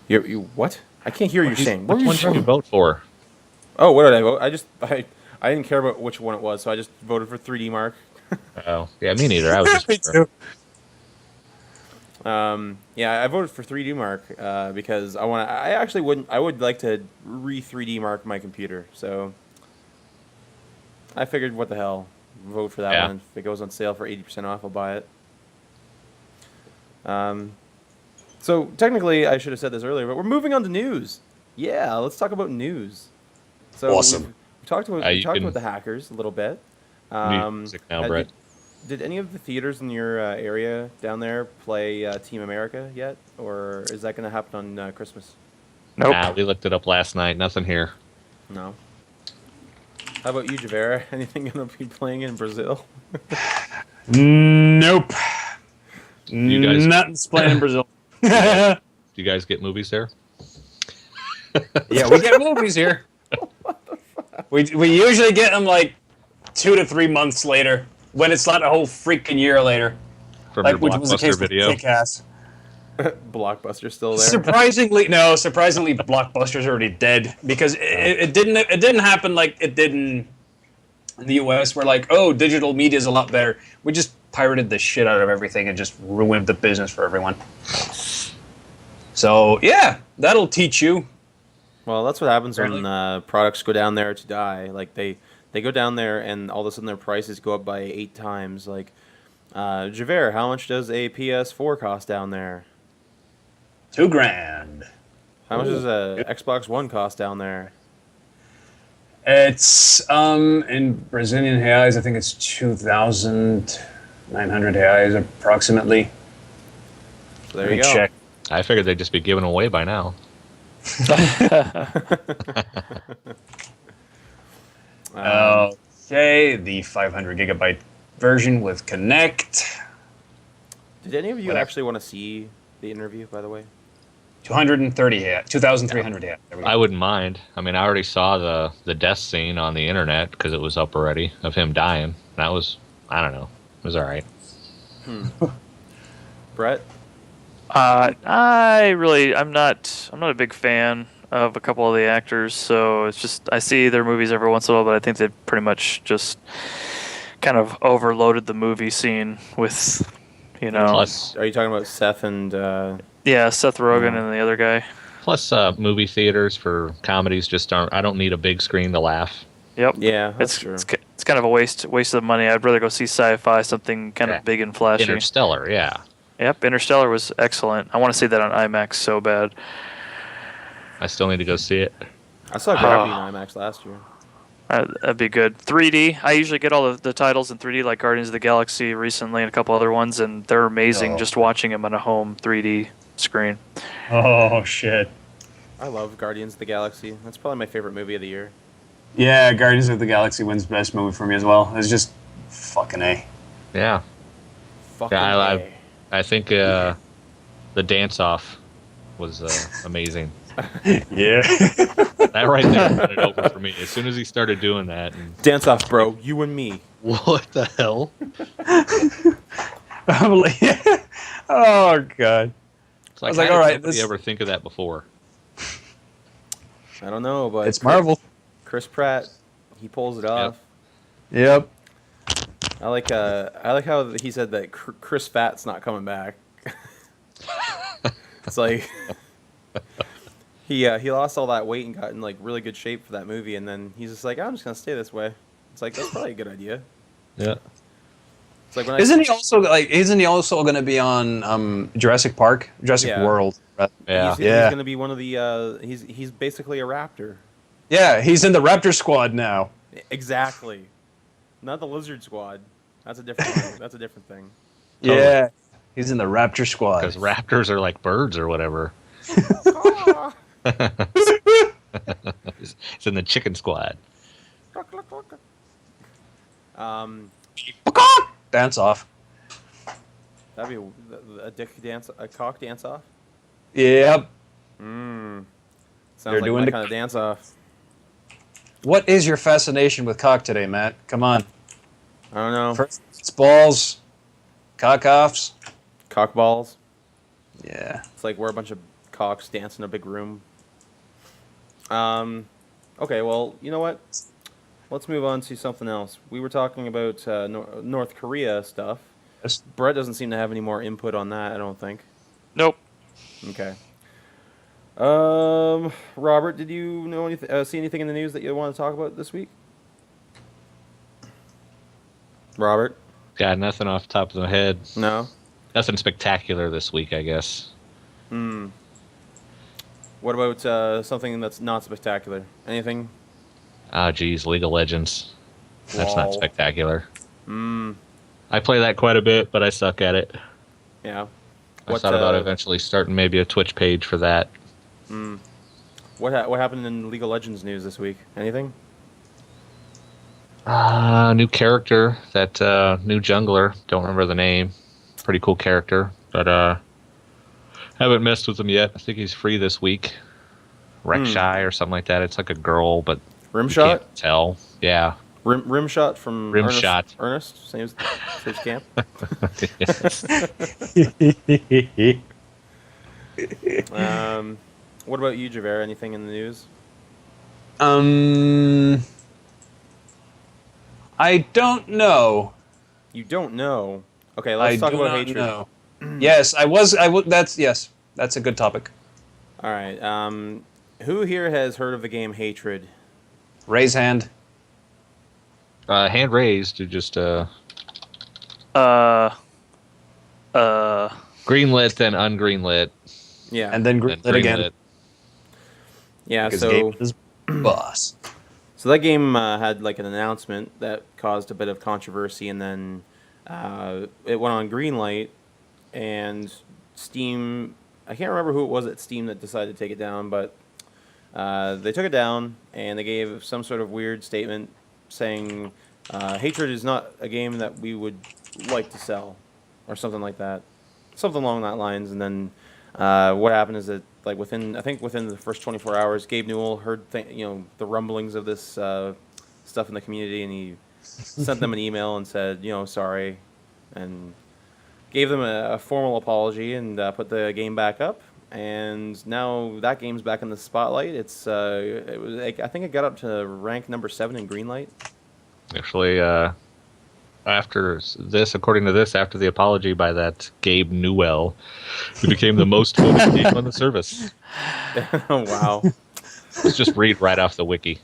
You what? I can't hear you saying. What Which were one you did you saying? vote for? Oh, what did I vote? I didn't care about which one it was, so I just voted for 3D Mark. Oh, yeah, me neither. I was just Me too. Yeah, I voted for 3D Mark because I would like to re-3D Mark my computer. So I figured, what the hell, vote for that Yeah. one. If it goes on sale for 80% off, I'll buy it. So technically, I should have said this earlier, but we're moving on to news. Yeah, let's talk about news. So Awesome. We talked about You can- the hackers a little bit. Music now, Brett. Did any of the theaters in your area down there play Team America yet, or is that going to happen on Christmas? Nope. Nah, we looked it up last night. Nothing here. No. How about you, Javer? Anything going to be playing in Brazil? Nope. You guys- Nothing's playing in Brazil. Do you guys get movies there? Yeah, we get movies here. We usually get them like 2 to 3 months later, when it's not a whole freaking year later. From Like your which was the Blockbuster case with video? Kick-Ass. Blockbuster still there? Surprisingly, Blockbuster's already dead because it didn't happen like it did in the US, where like, oh, digital media is a lot better. We just pirated the shit out of everything and just ruined the business for everyone. So yeah, that'll teach you. Well, that's what happens when Apparently. products go down there to die. Like they go down there and all of a sudden their prices go up by 8 times. Like, Javer, how much does a PS4 cost down there? $2,000. How much does a Xbox One cost down there? It's in Brazilian reais, I think it's 2,900 reais approximately. So there Let you me go. check. I figured they'd just be given away by now. Okay, the 500 gigabyte version with Connect. Did any of you Whatever. actually want to see the interview, by the way? 230 reais, 2,300 reais. There we go. I wouldn't mind. I mean, I already saw the death scene on the internet because it was up already of him dying. That was, I don't know, it was all right. Brett? I'm not a big fan of a couple of the actors, so it's just I see their movies every once in a while, but I think they've pretty much just kind of overloaded the movie scene with, Plus, Are you talking about Seth and... yeah, Seth Rogen and the other guy. movie theaters for comedies just aren't. I don't need a big screen to laugh. Yep. Yeah, that's true. It's kind of a waste of money. I'd rather go see sci-fi, something kind Yeah. of big and flashy. Interstellar, yeah. Yep, Interstellar was excellent. I want to see that on IMAX so bad. I still need to go see it. I saw Gravity in IMAX last year. That'd be good. 3D. I usually get all the titles in 3D, like Guardians of the Galaxy recently and a couple other ones, and they're amazing Oh. just watching them on a home 3D screen. Oh, shit. I love Guardians of the Galaxy. That's probably my favorite movie of the year. Yeah, Guardians of the Galaxy wins best movie for me as well. It's just fucking A. Yeah. Fucking Yeah, A. I think the dance off was amazing. Yeah. That right there put it over for me. As soon as he started doing that. And, Dance off, bro. You and me. what the hell? Oh, God. It's like, was like, how all did right, nobody this- ever think of that before? I don't know, but It's Marvel. Chris Pratt, he pulls it off. Yep. I like how he said that Chris Fat's not coming back. It's like he lost all that weight and got in like really good shape for that movie, and then he's just like, I'm just gonna stay this way. It's like that's probably a good idea. Yeah. It's like when Isn't he also going to be on Jurassic Park, Jurassic Yeah. World? Yeah. he's Yeah. gonna be one of the he's basically a raptor. Yeah, he's in the Raptor Squad now. Exactly. Not the Lizard Squad. That's a different thing. That's a different thing. Yeah, he's in the Raptor Squad. Because raptors are like birds or whatever. Ah. It's in the chicken squad. Dance off. That'd be a dick dance, a cock dance off. Yep. Sounds They're like doing my the- kind of dance off. What is your fascination with cock today, Matt? Come on. I don't know. First, it's balls, cock offs. Cock balls. Yeah. It's like we're a bunch of cocks dance in a big room. Okay, well, you know what? Let's move on to something else. We were talking about North Korea stuff. Yes. Brett doesn't seem to have any more input on that, I don't think. Nope. Okay. Robert, did you know anything? See anything in the news that you want to talk about this week? Robert? Got nothing off the top of my head. No. Nothing spectacular this week, I guess. What about something that's not spectacular? Anything? Ah, geez, League of Legends. That's Lol. not spectacular. I play that quite a bit, but I suck at it. Yeah. I thought about eventually starting maybe a Twitch page for that. What happened in League of Legends news this week? Anything? New character, that new jungler. Don't remember the name. Pretty cool character, but haven't messed with him yet. I think he's free this week. Rek'Shai or something like that. It's like a girl, but you Rimshot? can't tell. Yeah. Rimshot from Rimshot. Ernest? Same camp? What about you, Javer? Anything in the news? I don't know. You don't know. Okay, let's talk about hatred. Know. Yes, I was. That's a good topic. All right. Who here has heard of the game Hatred? Raise hand. Hand raised to just greenlit, then ungreenlit. Yeah. And then Then greenlit again. greenlit. Yeah. Because So Gabe is boss. that game had like an announcement that caused a bit of controversy, and then it went on greenlight, and Steam. I can't remember who it was at Steam that decided to take it down, but they took it down, and they gave some sort of weird statement saying Hatred is not a game that we would like to sell, or something like that, something along that lines. And then what happened is that like within the first 24 hours, Gabe Newell heard the rumblings of this stuff in the community, and he sent them an email and said sorry, and gave them a formal apology, and put the game back up. And now that game's back in the spotlight. I think it got up to rank number 7 in Greenlight. Actually, after this, according to this, after the apology by that Gabe Newell, who became the most voted game on the service. Oh, wow. Let's just read right off the wiki.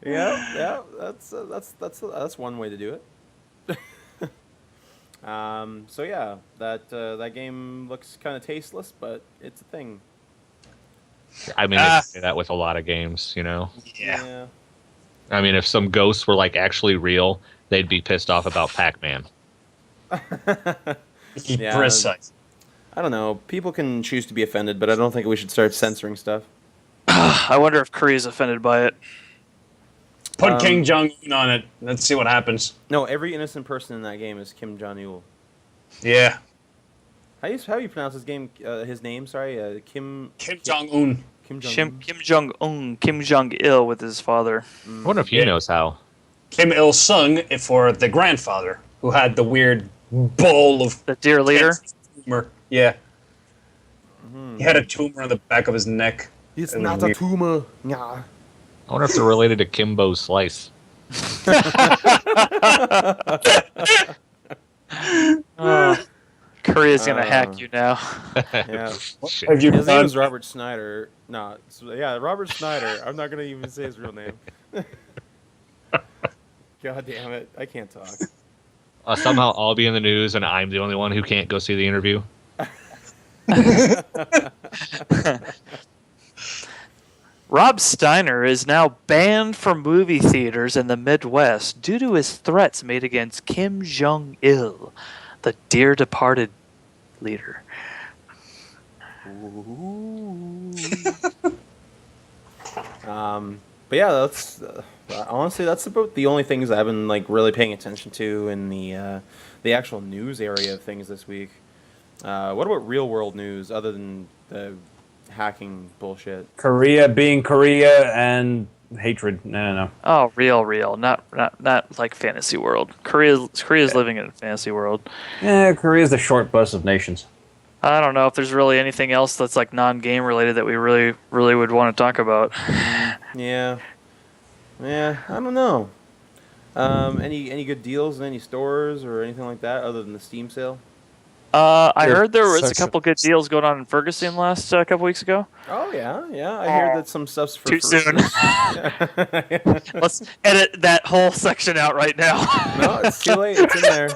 Yeah, that's one way to do it. So yeah, that game looks kind of tasteless, but it's a thing. I mean, they say that with a lot of games, Yeah. I mean, if some ghosts were like actually real, they'd be pissed off about Pac-Man. Yeah. Precise. I don't know. People can choose to be offended, but I don't think we should start censoring stuff. I wonder if Korea's offended by it. Put King Jong-un on it. Let's see what happens. No, every innocent person in that game is Kim Jong-il. Yeah. How do you pronounce his name? Sorry, Kim Jong-un. Kim Jong-un. Kim Jong-un, Kim Jong-il with his father. I wonder if he knows how. Kim Il-sung for the grandfather, who had the weird bowl of... The dear leader? Tumor. Yeah. He had a tumor on the back of his neck. It's not a tumor. Nah. I wonder if they're related to Kimbo Slice. Korea's gonna hack you now. Yeah. Shit. Have you His name done- is Robert Snyder. No, Robert Snyder. I'm not gonna even say his real name. God damn it! I can't talk. Somehow I'll be in the news and I'm the only one who can't go see the interview. Rob Steiner is now banned from movie theaters in the Midwest due to his threats made against Kim Jong-il, the dear departed leader. But yeah, that's honestly that's about the only things I've been like really paying attention to in the actual news area of things this week. What about real world news other than the hacking bullshit? Korea being Korea and hatred. No. Oh, real, not like fantasy world. Korea's living in a fantasy world. Yeah, Korea's the short bus of nations. I don't know if there's really anything else that's like non-game related that we really would want to talk about. Yeah, I don't know. Any good deals in any stores or anything like that other than the Steam sale? I heard there was a couple good deals going on in Ferguson last couple weeks ago. Oh yeah. I hear that some stuff's for Too free. soon. Let's edit that whole section out right now. No, it's too late. It's in there.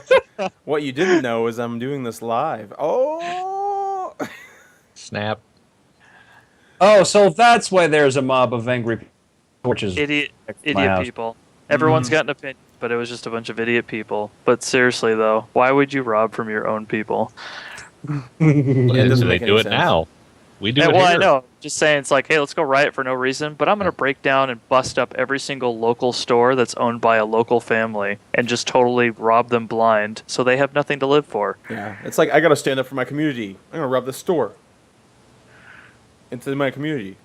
What you didn't know is I'm doing this live. Oh. Snap. Oh, so that's why there's a mob of angry people, which is Idiot house. people. Everyone's got an opinion, but it was just a bunch of idiot people. But seriously, though, why would you rob from your own people? It doesn't So they make do any it sense. now. We do Yeah, it well, here. I know. Just saying, it's like, hey, let's go riot for no reason. But I'm going to break down and bust up every single local store that's owned by a local family and just totally rob them blind, so they have nothing to live for. Yeah, it's like I gotta stand up for my community. I'm gonna rob the store into my community,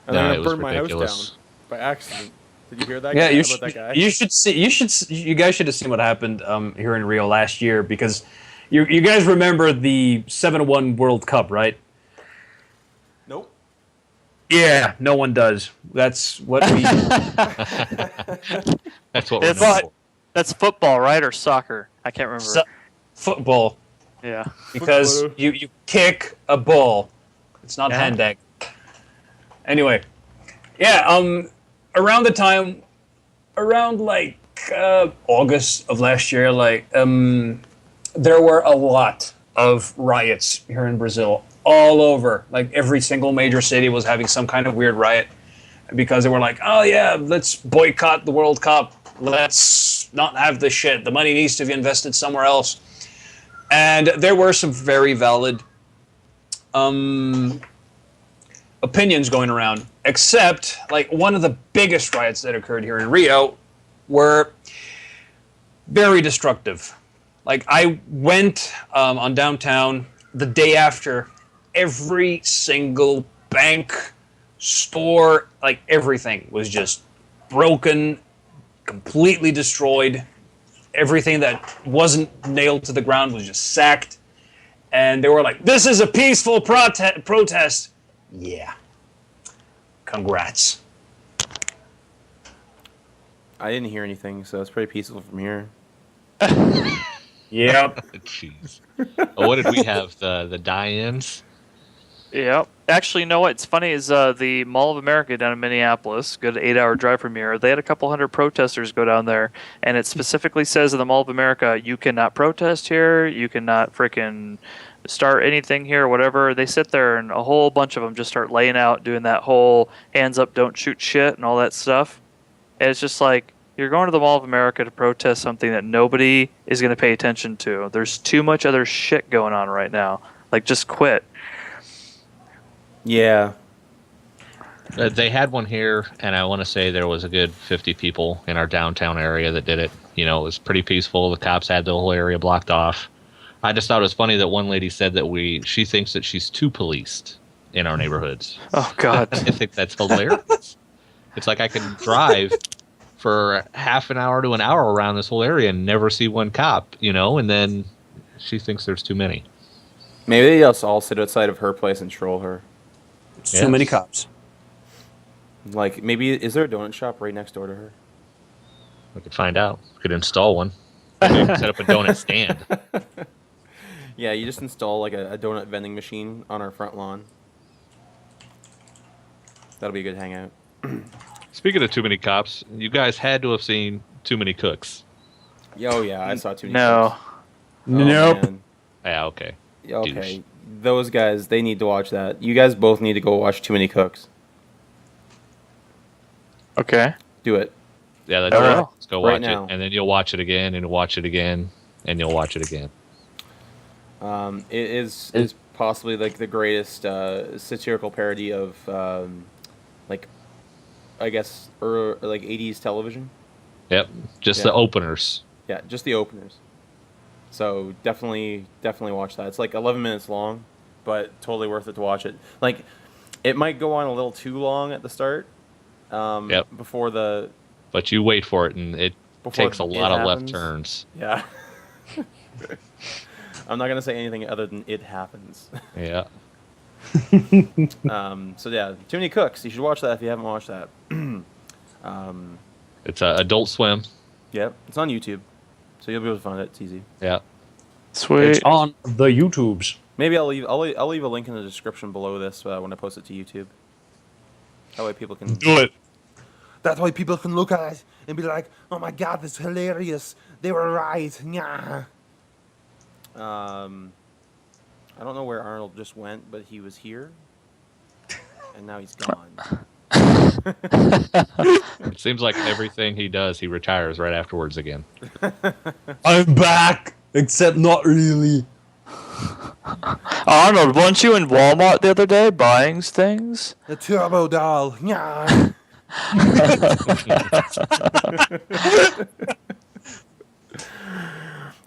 and No, I'm it gonna was burn my house ridiculous. down by accident. Did you hear that? Yeah, guy? you About that guy? you guys should have seen what happened here in Rio last year, because you guys remember the 7-1 World Cup, right? Nope. Yeah, no one does. That's what we. That's what we're It's known like- for. That's football, right? Or soccer? I can't remember. Football, Yeah. because Football. you kick a ball. It's not Yeah. hand egg. Anyway, yeah. Around the time, around like August of last year, there were a lot of riots here in Brazil, all over. Like every single major city was having some kind of weird riot because they were like, "Oh yeah, let's boycott the World Cup. Let's not have this shit. The money needs to be invested somewhere else." And there were some very valid opinions going around, except like one of the biggest riots that occurred here in Rio were very destructive. Like I went on downtown the day after, every single bank, store, like everything was just broken, completely destroyed. Everything that wasn't nailed to the ground was just sacked. And they were like, "This is a peaceful protest." Yeah. Congrats. I didn't hear anything, so it's pretty peaceful from here. Yep. Jeez. Oh, what did we have? The die-ins? Yep. Actually, you know what's funny is the Mall of America down in Minneapolis, good 8-hour drive from here. They had a couple hundred protesters go down there, and it specifically says in the Mall of America, you cannot protest here, you cannot frickin' start anything here, whatever. They sit there, and a whole bunch of them just start laying out, doing that whole hands up, don't shoot shit, and all that stuff. And it's just like, you're going to the Mall of America to protest something that nobody is going to pay attention to. There's too much other shit going on right now. Like, just quit. Yeah. They had one here, and I want to say there was a good 50 people in our downtown area that did it. You know, it was pretty peaceful. The cops had the whole area blocked off. I just thought it was funny that one lady said that she thinks that she's too policed in our neighborhoods. Oh, God. I think that's hilarious. It's like I can drive for half an hour to an hour around this whole area and never see one cop, you know, and then she thinks there's too many. Maybe they just all sit outside of her place and troll her. It's too many cops. Like, maybe, is there a donut shop right next door to her? We could find out. We could install one. Maybe set up a donut stand. Yeah, you just install like a donut vending machine on our front lawn. That'll be a good hangout. Speaking of too many cops, you guys had to have seen Too Many Cooks. Oh yeah, I saw Too Many No. Cooks. Nope. Man. Yeah, okay. Yeah, okay. Douche. Those guys, they need to watch that. You guys both need to go watch Too Many Cooks. Okay. Do it. Yeah, that's Oh, right. wow. Let's go Right watch now. it. And then you'll watch it again, and watch it again, and you'll watch it again. It is possibly like the greatest satirical parody of like, I guess, like 80s television. Yep. Just Yeah. the openers. Yeah, just the openers. So definitely watch that. It's like 11 minutes long, but totally worth it to watch it. Like, it might go on a little too long at the start. Yep. Before the But you wait for it, and it Before takes a it lot of left happens. turns. yeah. I'm not gonna say anything other than it happens. Yeah. So yeah, Too Many Cooks. You should watch that if you haven't watched that. It's Adult Swim. Yep, it's on YouTube, so you'll be able to find it. It's easy. Yeah. Sweet. It's on the YouTubes. Maybe I'll leave a link in the description below this when I post it to YouTube. That way people can Do it. That way people can look at it and be like, "Oh my God, this is hilarious. They were right." Yeah. I don't know where Arnold just went, but he was here, and now he's gone. It seems like everything he does, he retires right afterwards again. I'm back, except not really. Arnold, weren't you in Walmart the other day buying things? The Turbo Doll. Yeah.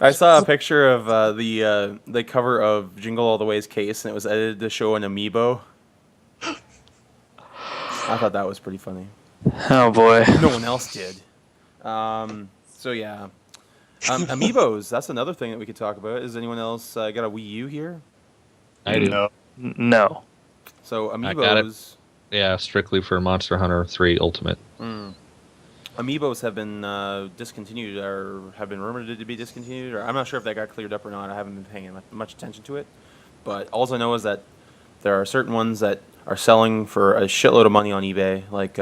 I saw a picture of the cover of Jingle All the Way's case, and it was edited to show an amiibo. I thought that was pretty funny. Oh, boy. No one else did. So yeah, amiibos. That's another thing that we could talk about. Is anyone else got a Wii U here? I do. No. So I got it. amiibos. Yeah, strictly for Monster Hunter 3 Ultimate. Amiibos have been discontinued, or have been rumored to be discontinued, or I'm not sure if that got cleared up or not. I haven't been paying much attention to it. But all I know is that there are certain ones that are selling for a shitload of money on eBay. Like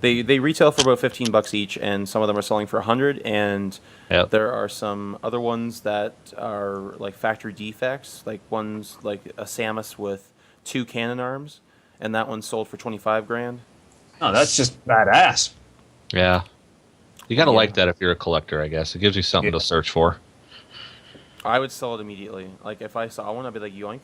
they retail for about $15 each, and some of them are selling for $100. And Yep. there are some other ones that are like factory defects, like ones like a Samus with 2 cannon arms, and that one sold for $25,000. Oh, that's just badass. Yeah. You gotta Yeah. like that if you're a collector, I guess. It gives you something to search for. I would sell it immediately. Like if I saw one, I'd be like, yoink.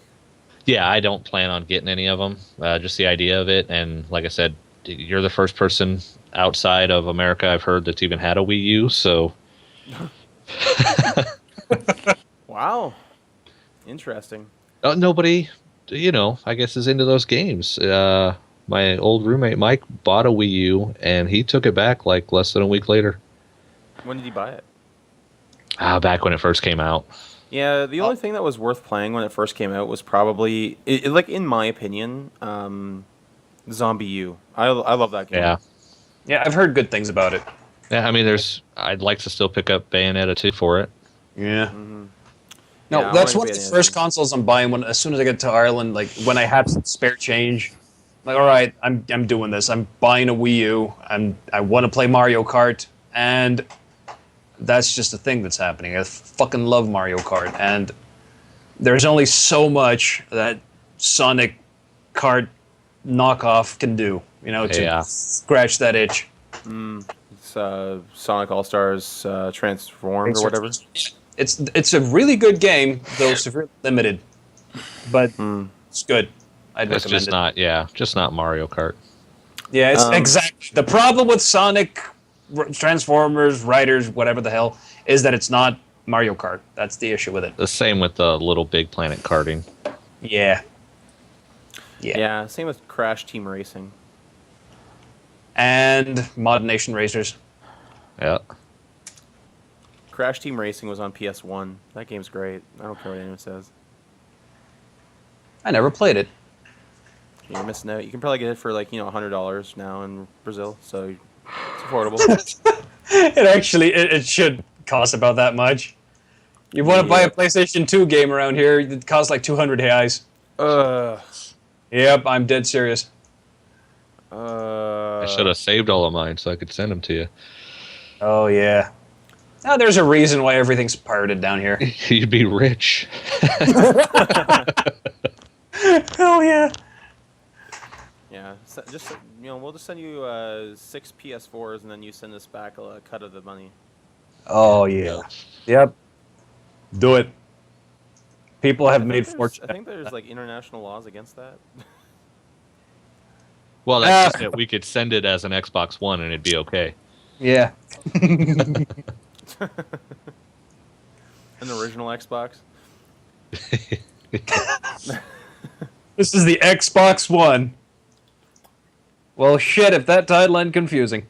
Yeah, I don't plan on getting any of them. Just the idea of it, and like I said, you're the first person outside of America I've heard that's even had a Wii U. So, Wow. Interesting. nobody, I guess is into those games. My old roommate Mike bought a Wii U, and he took it back like less than a week later. When did you buy it? Back when it first came out. Yeah, the only thing that was worth playing when it first came out was probably, like in my opinion, Zombie U. I love that game. Yeah. Yeah, I've heard good things about it. Yeah, I mean, I'd like to still pick up Bayonetta 2 for it. Yeah. Mm-hmm. No, Yeah, I that's like one of the Bayonetta. first consoles I'm buying when as soon as I get to Ireland. Like when I have some spare change, like all right, I'm doing this. I'm buying a Wii U. I want to play Mario Kart, and that's just a thing that's happening. I fucking love Mario Kart, and there's only so much that Sonic Kart knockoff can do, to Yeah. scratch that itch. It's Sonic All Stars Transformed or whatever. It's a really good game, though severely limited. but Hmm. it's good. I'd It's recommend just not Mario Kart. Yeah, it's exactly the problem with Sonic, Transformers, Riders, whatever the hell, is that it's not Mario Kart. That's the issue with it. The same with the Little Big Planet karting. Yeah. Yeah, same with Crash Team Racing. And Mod Nation Racers. Yeah. Crash Team Racing was on PS1. That game's great. I don't care what anyone says. I never played it. You're missing out. You can probably get it for like, $100 now in Brazil, so it's affordable. It should cost about that much. You want to buy a PlayStation 2 game around here, it costs like 200 reais. Yep, I'm dead serious. I should have saved all of mine so I could send them to you. Oh, yeah. Now there's a reason why everything's pirated down here. You'd be rich. Hell yeah. Yeah, so just we'll just send you 6 PS4s, and then you send us back a cut of the money. Oh, yeah. Yep. Do it. People have made I fortune. think there's like international laws against that. Well, that's just it. We could send it as an Xbox One and it'd be okay. Yeah. An original Xbox. This is the Xbox One. Well, shit, if that timeline confusing.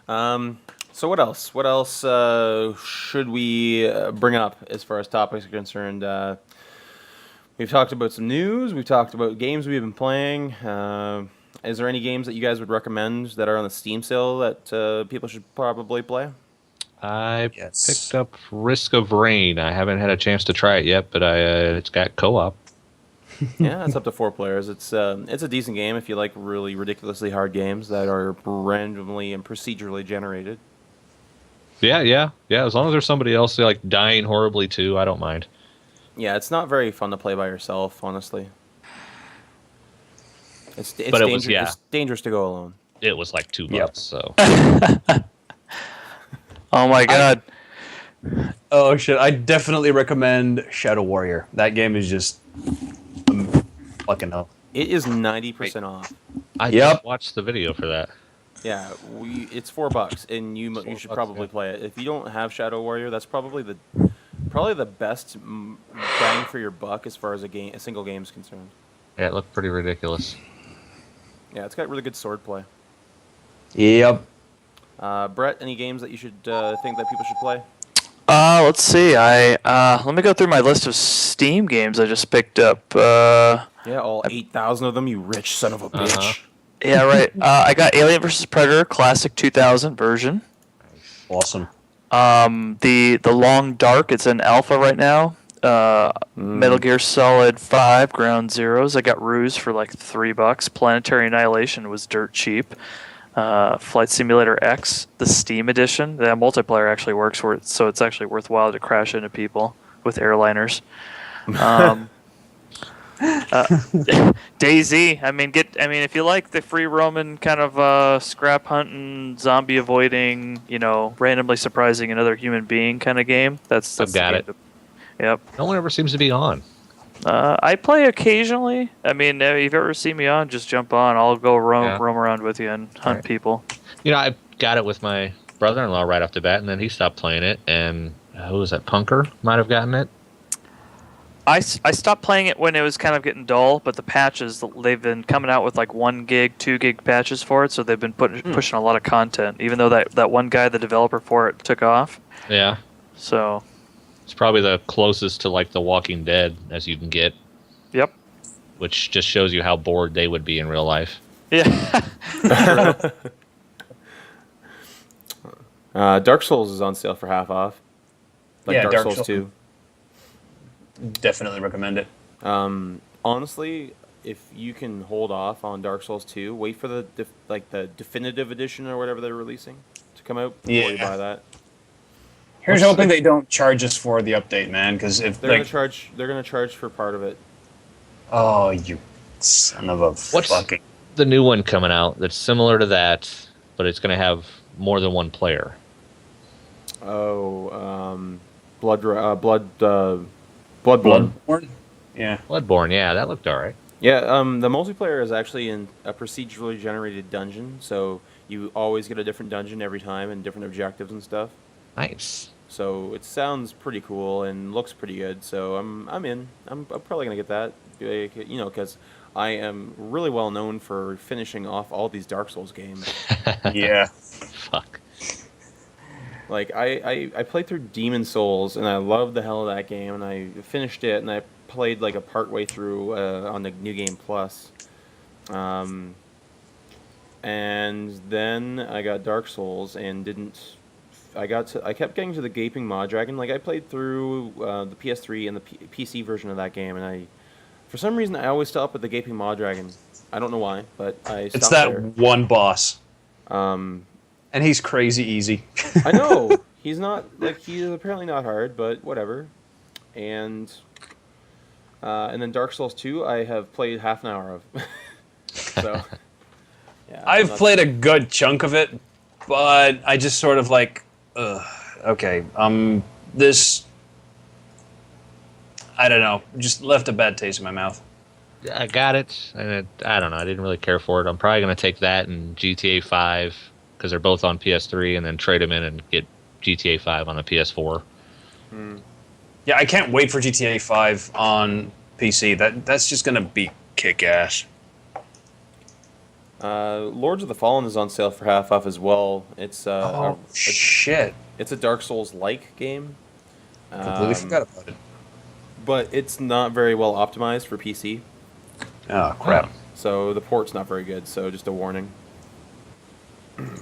So what else? What else should we bring up as far as topics are concerned? We've talked about some news. We've talked about games we've been playing. Is there any games that you guys would recommend that are on the Steam sale that people should probably play? I picked up Risk of Rain. I haven't had a chance to try it yet, but it's got co-op. Yeah, it's up to 4 players. It's a decent game if you like really ridiculously hard games that are randomly and procedurally generated. Yeah. As long as there's somebody else like dying horribly too, I don't mind. Yeah, it's not very fun to play by yourself, honestly. It's dangerous to go alone. It was like $2, so. Oh my god. Oh, shit. I definitely recommend Shadow Warrior. That game is just fucking hell. It is 90% off. I just watched the video for that. Yeah, it's $4, and you should probably play it. If you don't have Shadow Warrior, that's probably the best bang for your buck as far as a single game is concerned. Yeah, it looked pretty ridiculous. Yeah, it's got really good swordplay. Yep. Brett, any games that you should think that people should play? Let's see. Let me go through my list of Steam games I just picked up. Yeah, all 8,000 of them, you rich son of a bitch. Yeah, right. I got Alien vs. Predator Classic 2000 version. Awesome. The Long Dark, it's in alpha right now. Metal Gear Solid 5 Ground Zeroes. I got Ruse for like $3. Planetary Annihilation was dirt cheap. Flight Simulator X, the Steam edition. The multiplayer actually works for it, so it's actually worthwhile to crash into people with airliners. DayZ. I mean, if you like the free roaming kind of scrap hunting, zombie avoiding, randomly surprising another human being kind of game, that's I've got it. Yep. No one ever seems to be on. I play occasionally. I mean, if you ever see me on, just jump on. I'll go roam around with you and hunt people. I got it with my brother-in-law right off the bat, and then he stopped playing it. And who was that? Punker might have gotten it. I stopped playing it when it was kind of getting dull, but the patches, they've been coming out with like 1 gig, 2 gig patches for it, so they've been pushing a lot of content, even though that one guy, the developer for it, took off. Yeah. So it's probably the closest to like The Walking Dead as you can get. Yep. Which just shows you how bored they would be in real life. Yeah. Dark Souls is on sale for half off. Dark Souls 2. Definitely recommend it. Honestly, if you can hold off on Dark Souls 2, wait for the definitive edition or whatever they're releasing to come out before you buy that. Here's hoping they don't charge us for the update, man. Because if they're gonna charge for part of it. Oh, you son of a fucking! The new one coming out that's similar to that, but it's gonna have more than one player. Oh, Bloodborne. Bloodborne. Yeah. Bloodborne, yeah, that looked alright. Yeah, the multiplayer is actually in a procedurally generated dungeon, so you always get a different dungeon every time and different objectives and stuff. Nice. So it sounds pretty cool and looks pretty good. So I'm in. I'm probably gonna get that. Because I am really well known for finishing off all these Dark Souls games. Yeah. Fuck. Like I played through Demon Souls and I loved the hell of that game, and I finished it and I played like a part way through on the New Game Plus. And then I got Dark Souls and didn't. I kept getting to the Gaping Maw Dragon. Like I played through the PS3 and the PC version of that game, and for some reason I always stop at the Gaping Maw Dragon. I don't know why, but I stopped It's that there. one boss. And he's crazy easy. I know he's apparently not hard, but whatever. And then Dark Souls 2, I have played half an hour of. So yeah, I've played a good chunk of it, but I just sort of like, okay, this, I don't know, just left a bad taste in my mouth. I got it, and I don't know, I didn't really care for it. I'm probably going to take that and GTA 5, because they're both on PS3, and then trade them in and get GTA 5 on the PS4. Yeah, I can't wait for GTA 5 on PC. That's just going to be kick-ass. Lords of the Fallen is on sale for half off as well. It's shit. It's a Dark Souls-like game. Completely forgot about it. But it's not very well optimized for PC. Oh, crap. So the port's not very good, so just a warning.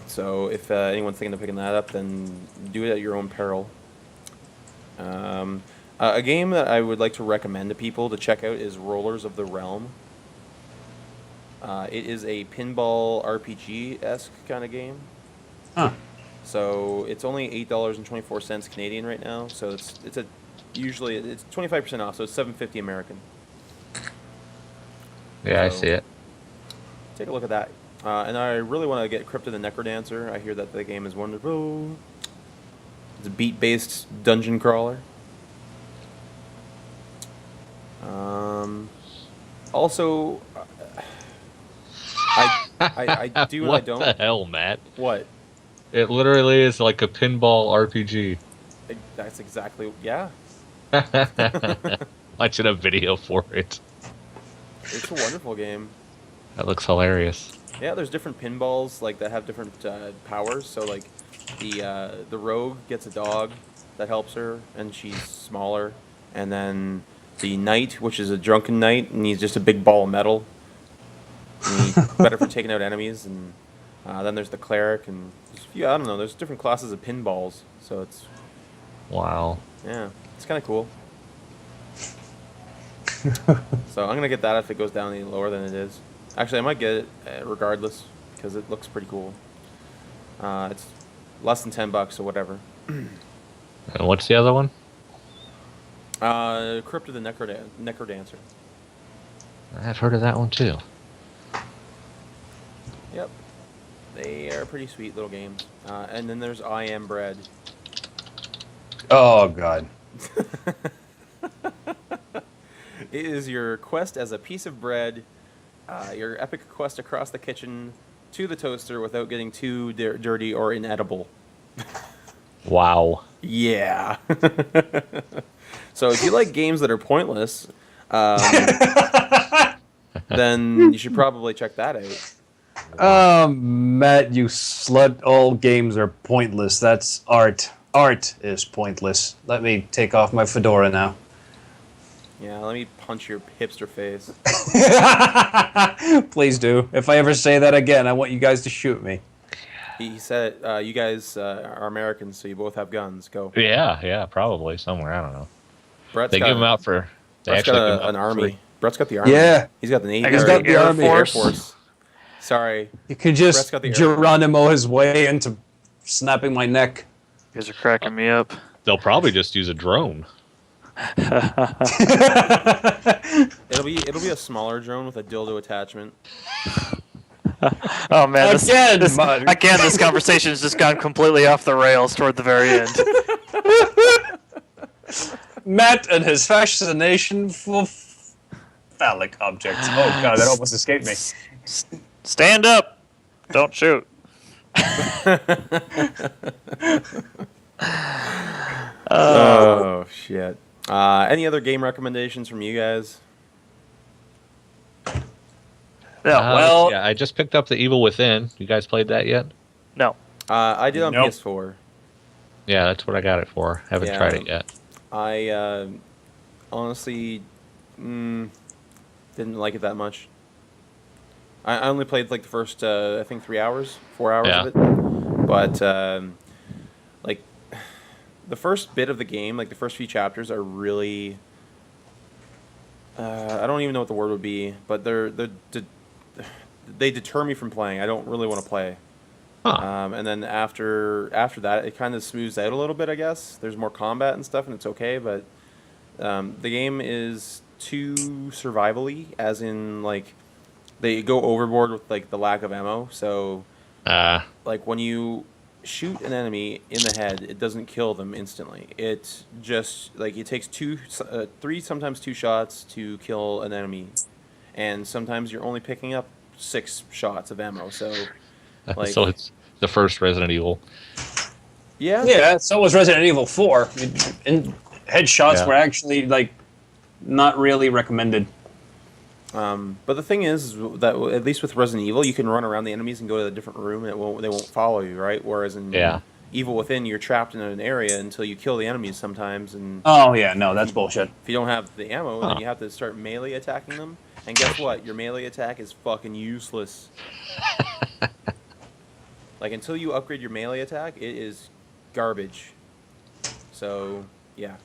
So if anyone's thinking of picking that up, then do it at your own peril. A game that I would like to recommend to people to check out is Rollers of the Realm. It is a pinball RPG-esque kind of game. Huh. So it's only $8.24 Canadian right now. So it's usually it's 25% off. So it's $7.50 American. Yeah, I So, see it. Take a look at that. And I really want to get Crypt of the Necrodancer. I hear that the game is wonderful. It's a beat-based dungeon crawler. Also, I do and I don't. What the hell, Matt? What? It literally is like a pinball RPG. That's exactly, yeah. Watching a video for it. It's a wonderful game. That looks hilarious. Yeah, there's different pinballs like that have different powers. So like the rogue gets a dog that helps her, and she's smaller. And then the knight, which is a drunken knight, and he's just a big ball of metal. And he's better for taking out enemies. And then there's the cleric, and I don't know. There's different classes of pinballs, so it's Wow. it's kind of cool. So I'm gonna get that if it goes down any lower than it is. Actually, I might get it regardless because it looks pretty cool. It's less than $10 or whatever. And what's the other one? Crypt of the Necrodancer. I've heard of that one too. Yep. They are pretty sweet little games. And then there's I Am Bread. Oh, God. It is your quest as a piece of bread, your epic quest across the kitchen to the toaster without getting too dirty or inedible. Wow. Yeah. So if you like games that are pointless, then you should probably check that out. Matt, you slut, all games are pointless. That's art. Art is pointless. Let me take off my fedora now. Yeah, let me punch your hipster face. Please do. If I ever say that again, I want you guys to shoot me. He said, you guys are Americans, so you both have guns. Go. Yeah, probably somewhere. I don't know. Brett's They got, give them out for. They Brett's actually give got 'em out an for army. free. Brett's got the army. Yeah. He's got the Navy. He's got the Air army. Force. Sorry. You can Brett's just got the Air Geronimo his way into snapping my neck. You guys are cracking me up. They'll probably just use a drone. It'll be a smaller drone with a dildo attachment. Oh man, Again, this conversation has just gone completely off the rails toward the very end. Matt and his fascination for Phallic objects. Oh god, that almost escaped me. Stand up. Don't shoot. Oh shit. Any other game recommendations from you guys? Yeah, well, yeah, I just picked up The Evil Within. You guys played that yet? no. I did on Nope. PS4. Yeah, that's what I got it for. Haven't Yeah. tried it yet. I honestly didn't like it that much. I only played like the first I think 3 hours, 4 hours Yeah. of it. But like the first bit of the game, like the first few chapters, are really I don't even know what the word would be, but they deter me from playing. I don't really want to play. Huh. And then after that, it kind of smooths out a little bit, I guess. There's more combat and stuff, and it's okay. But the game is too survival-y, as in like they go overboard with like the lack of ammo. So like when you shoot an enemy in the head, it doesn't kill them instantly. It just like it takes 3, sometimes 2 shots to kill an enemy, and sometimes you're only picking up 6 shots of ammo. So like, so it's the first Resident Evil. yeah, Yeah, so was Resident Evil 4. And headshots were actually like not really recommended. But the thing is that at least with Resident Evil, you can run around the enemies and go to a different room, and they won't follow you, right? Whereas in Evil Within, you're trapped in an area until you kill the enemies sometimes, and Oh yeah, no, that's bullshit. if you don't have the ammo, then you have to start melee attacking them. And guess what? Your melee attack is fucking useless. Like, until you upgrade your melee attack, it is garbage. So, yeah.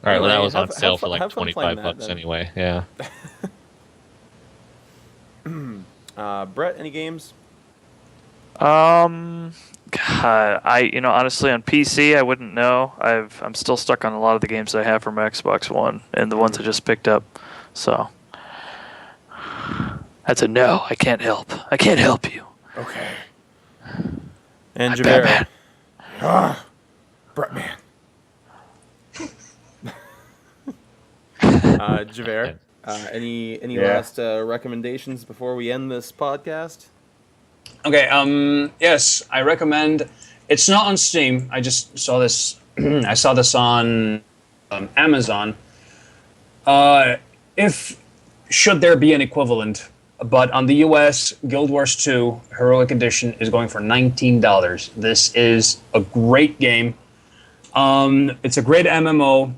All right, well, that Anyway, was on sale for have like fun playing $25 that, then. anyway. Yeah. Brett, any games? God, honestly on PC I wouldn't know. I'm still stuck on a lot of the games I have from Xbox One and the ones I just picked up. So that's a no. I can't help. I can't help you. Okay. And I'm Javer. Batman. Brett man. Javer, any last recommendations before we end this podcast? Okay, yes, I recommend. It's not on Steam. I just saw this. I saw this on Amazon. If should there be an equivalent, but on the US, Guild Wars 2 Heroic Edition is going for $19. This is a great game. It's a great MMO,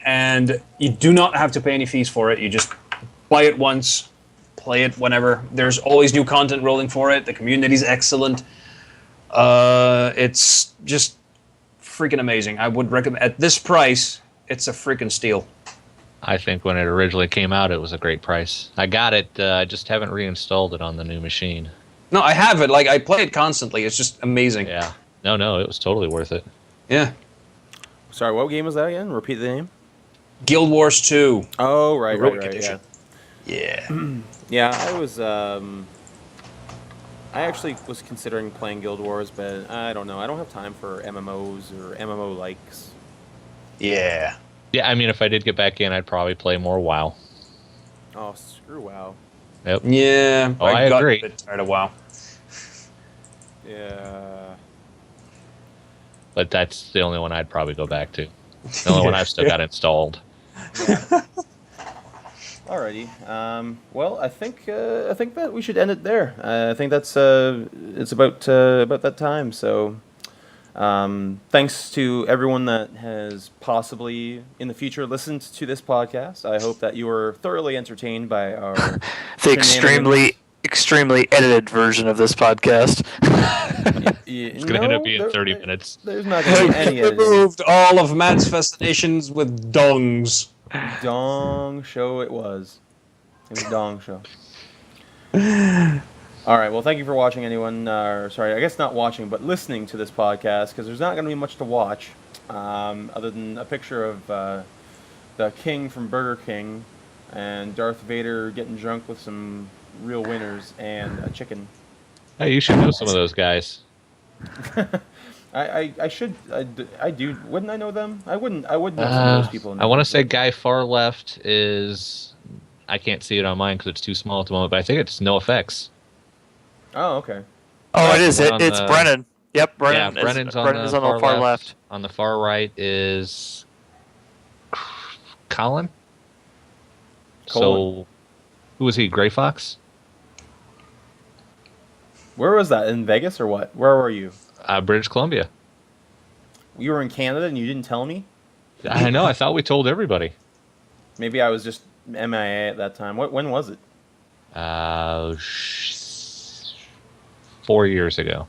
and you do not have to pay any fees for it. You just buy it once, play it whenever. There's always new content rolling for it. The community's excellent. It's just freaking amazing. I would recommend, at this price, it's a freaking steal. I think when it originally came out, it was a great price. I got it. I just haven't reinstalled it on the new machine. No, I have it. Like, I play it constantly. It's just amazing. Yeah. No, it was totally worth it. Yeah. Sorry, what game was that again? Repeat the name. Guild Wars 2. Oh, right, Heroic yeah. Edition. Yeah. Yeah, I was. I actually was considering playing Guild Wars, but I don't know. I don't have time for MMOs or MMO likes. Yeah. Yeah, I mean, if I did get back in, I'd probably play more WoW. Oh, screw WoW. Yep. Yeah. Oh, I got agree. a bit tired of WoW. Yeah. But that's the only one I'd probably go back to. The only one I've still got installed. Alrighty. Well, I think that we should end it there. I think that's it's about that time. So, thanks to everyone that has possibly in the future listened to this podcast. I hope that you were thoroughly entertained by our The extremely edited version of this podcast. It's going to end up being 30 minutes. There's not going to be any editing. Removed all of Matt's fascinations with dongs. Dong show it was. It was dong show. All right. Well, thank you for watching, anyone. Sorry, I guess not watching, but listening to this podcast, because there's not going to be much to watch, other than a picture of the King from Burger King and Darth Vader getting drunk with some real winners and a chicken. Hey, you should know some of those guys. I should I do wouldn't I know them? I wouldn't know some of those people. I want to say guy far left is. I can't see it on mine because it's too small at the moment, but I think it's no effects. Oh, okay. Oh, That's it is. the one on It's the- Brennan. Yep, Brennan. Yeah, Brennan's on Brennan's the on the far left. On the far right is Colin. So, who was he? Gray Fox? Where was that? In Vegas or what? Where were you? British Columbia. You were in Canada and you didn't tell me? I know. I thought we told everybody. Maybe I was just MIA at that time. When was it? 4 years ago.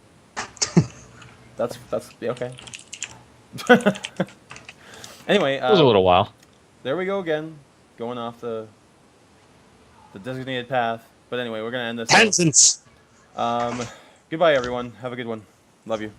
That's okay. Anyway, It was a little while. there we go again, going off the designated path. But anyway, we're gonna end this. Tangents. Goodbye, everyone. Have a good one. Love you.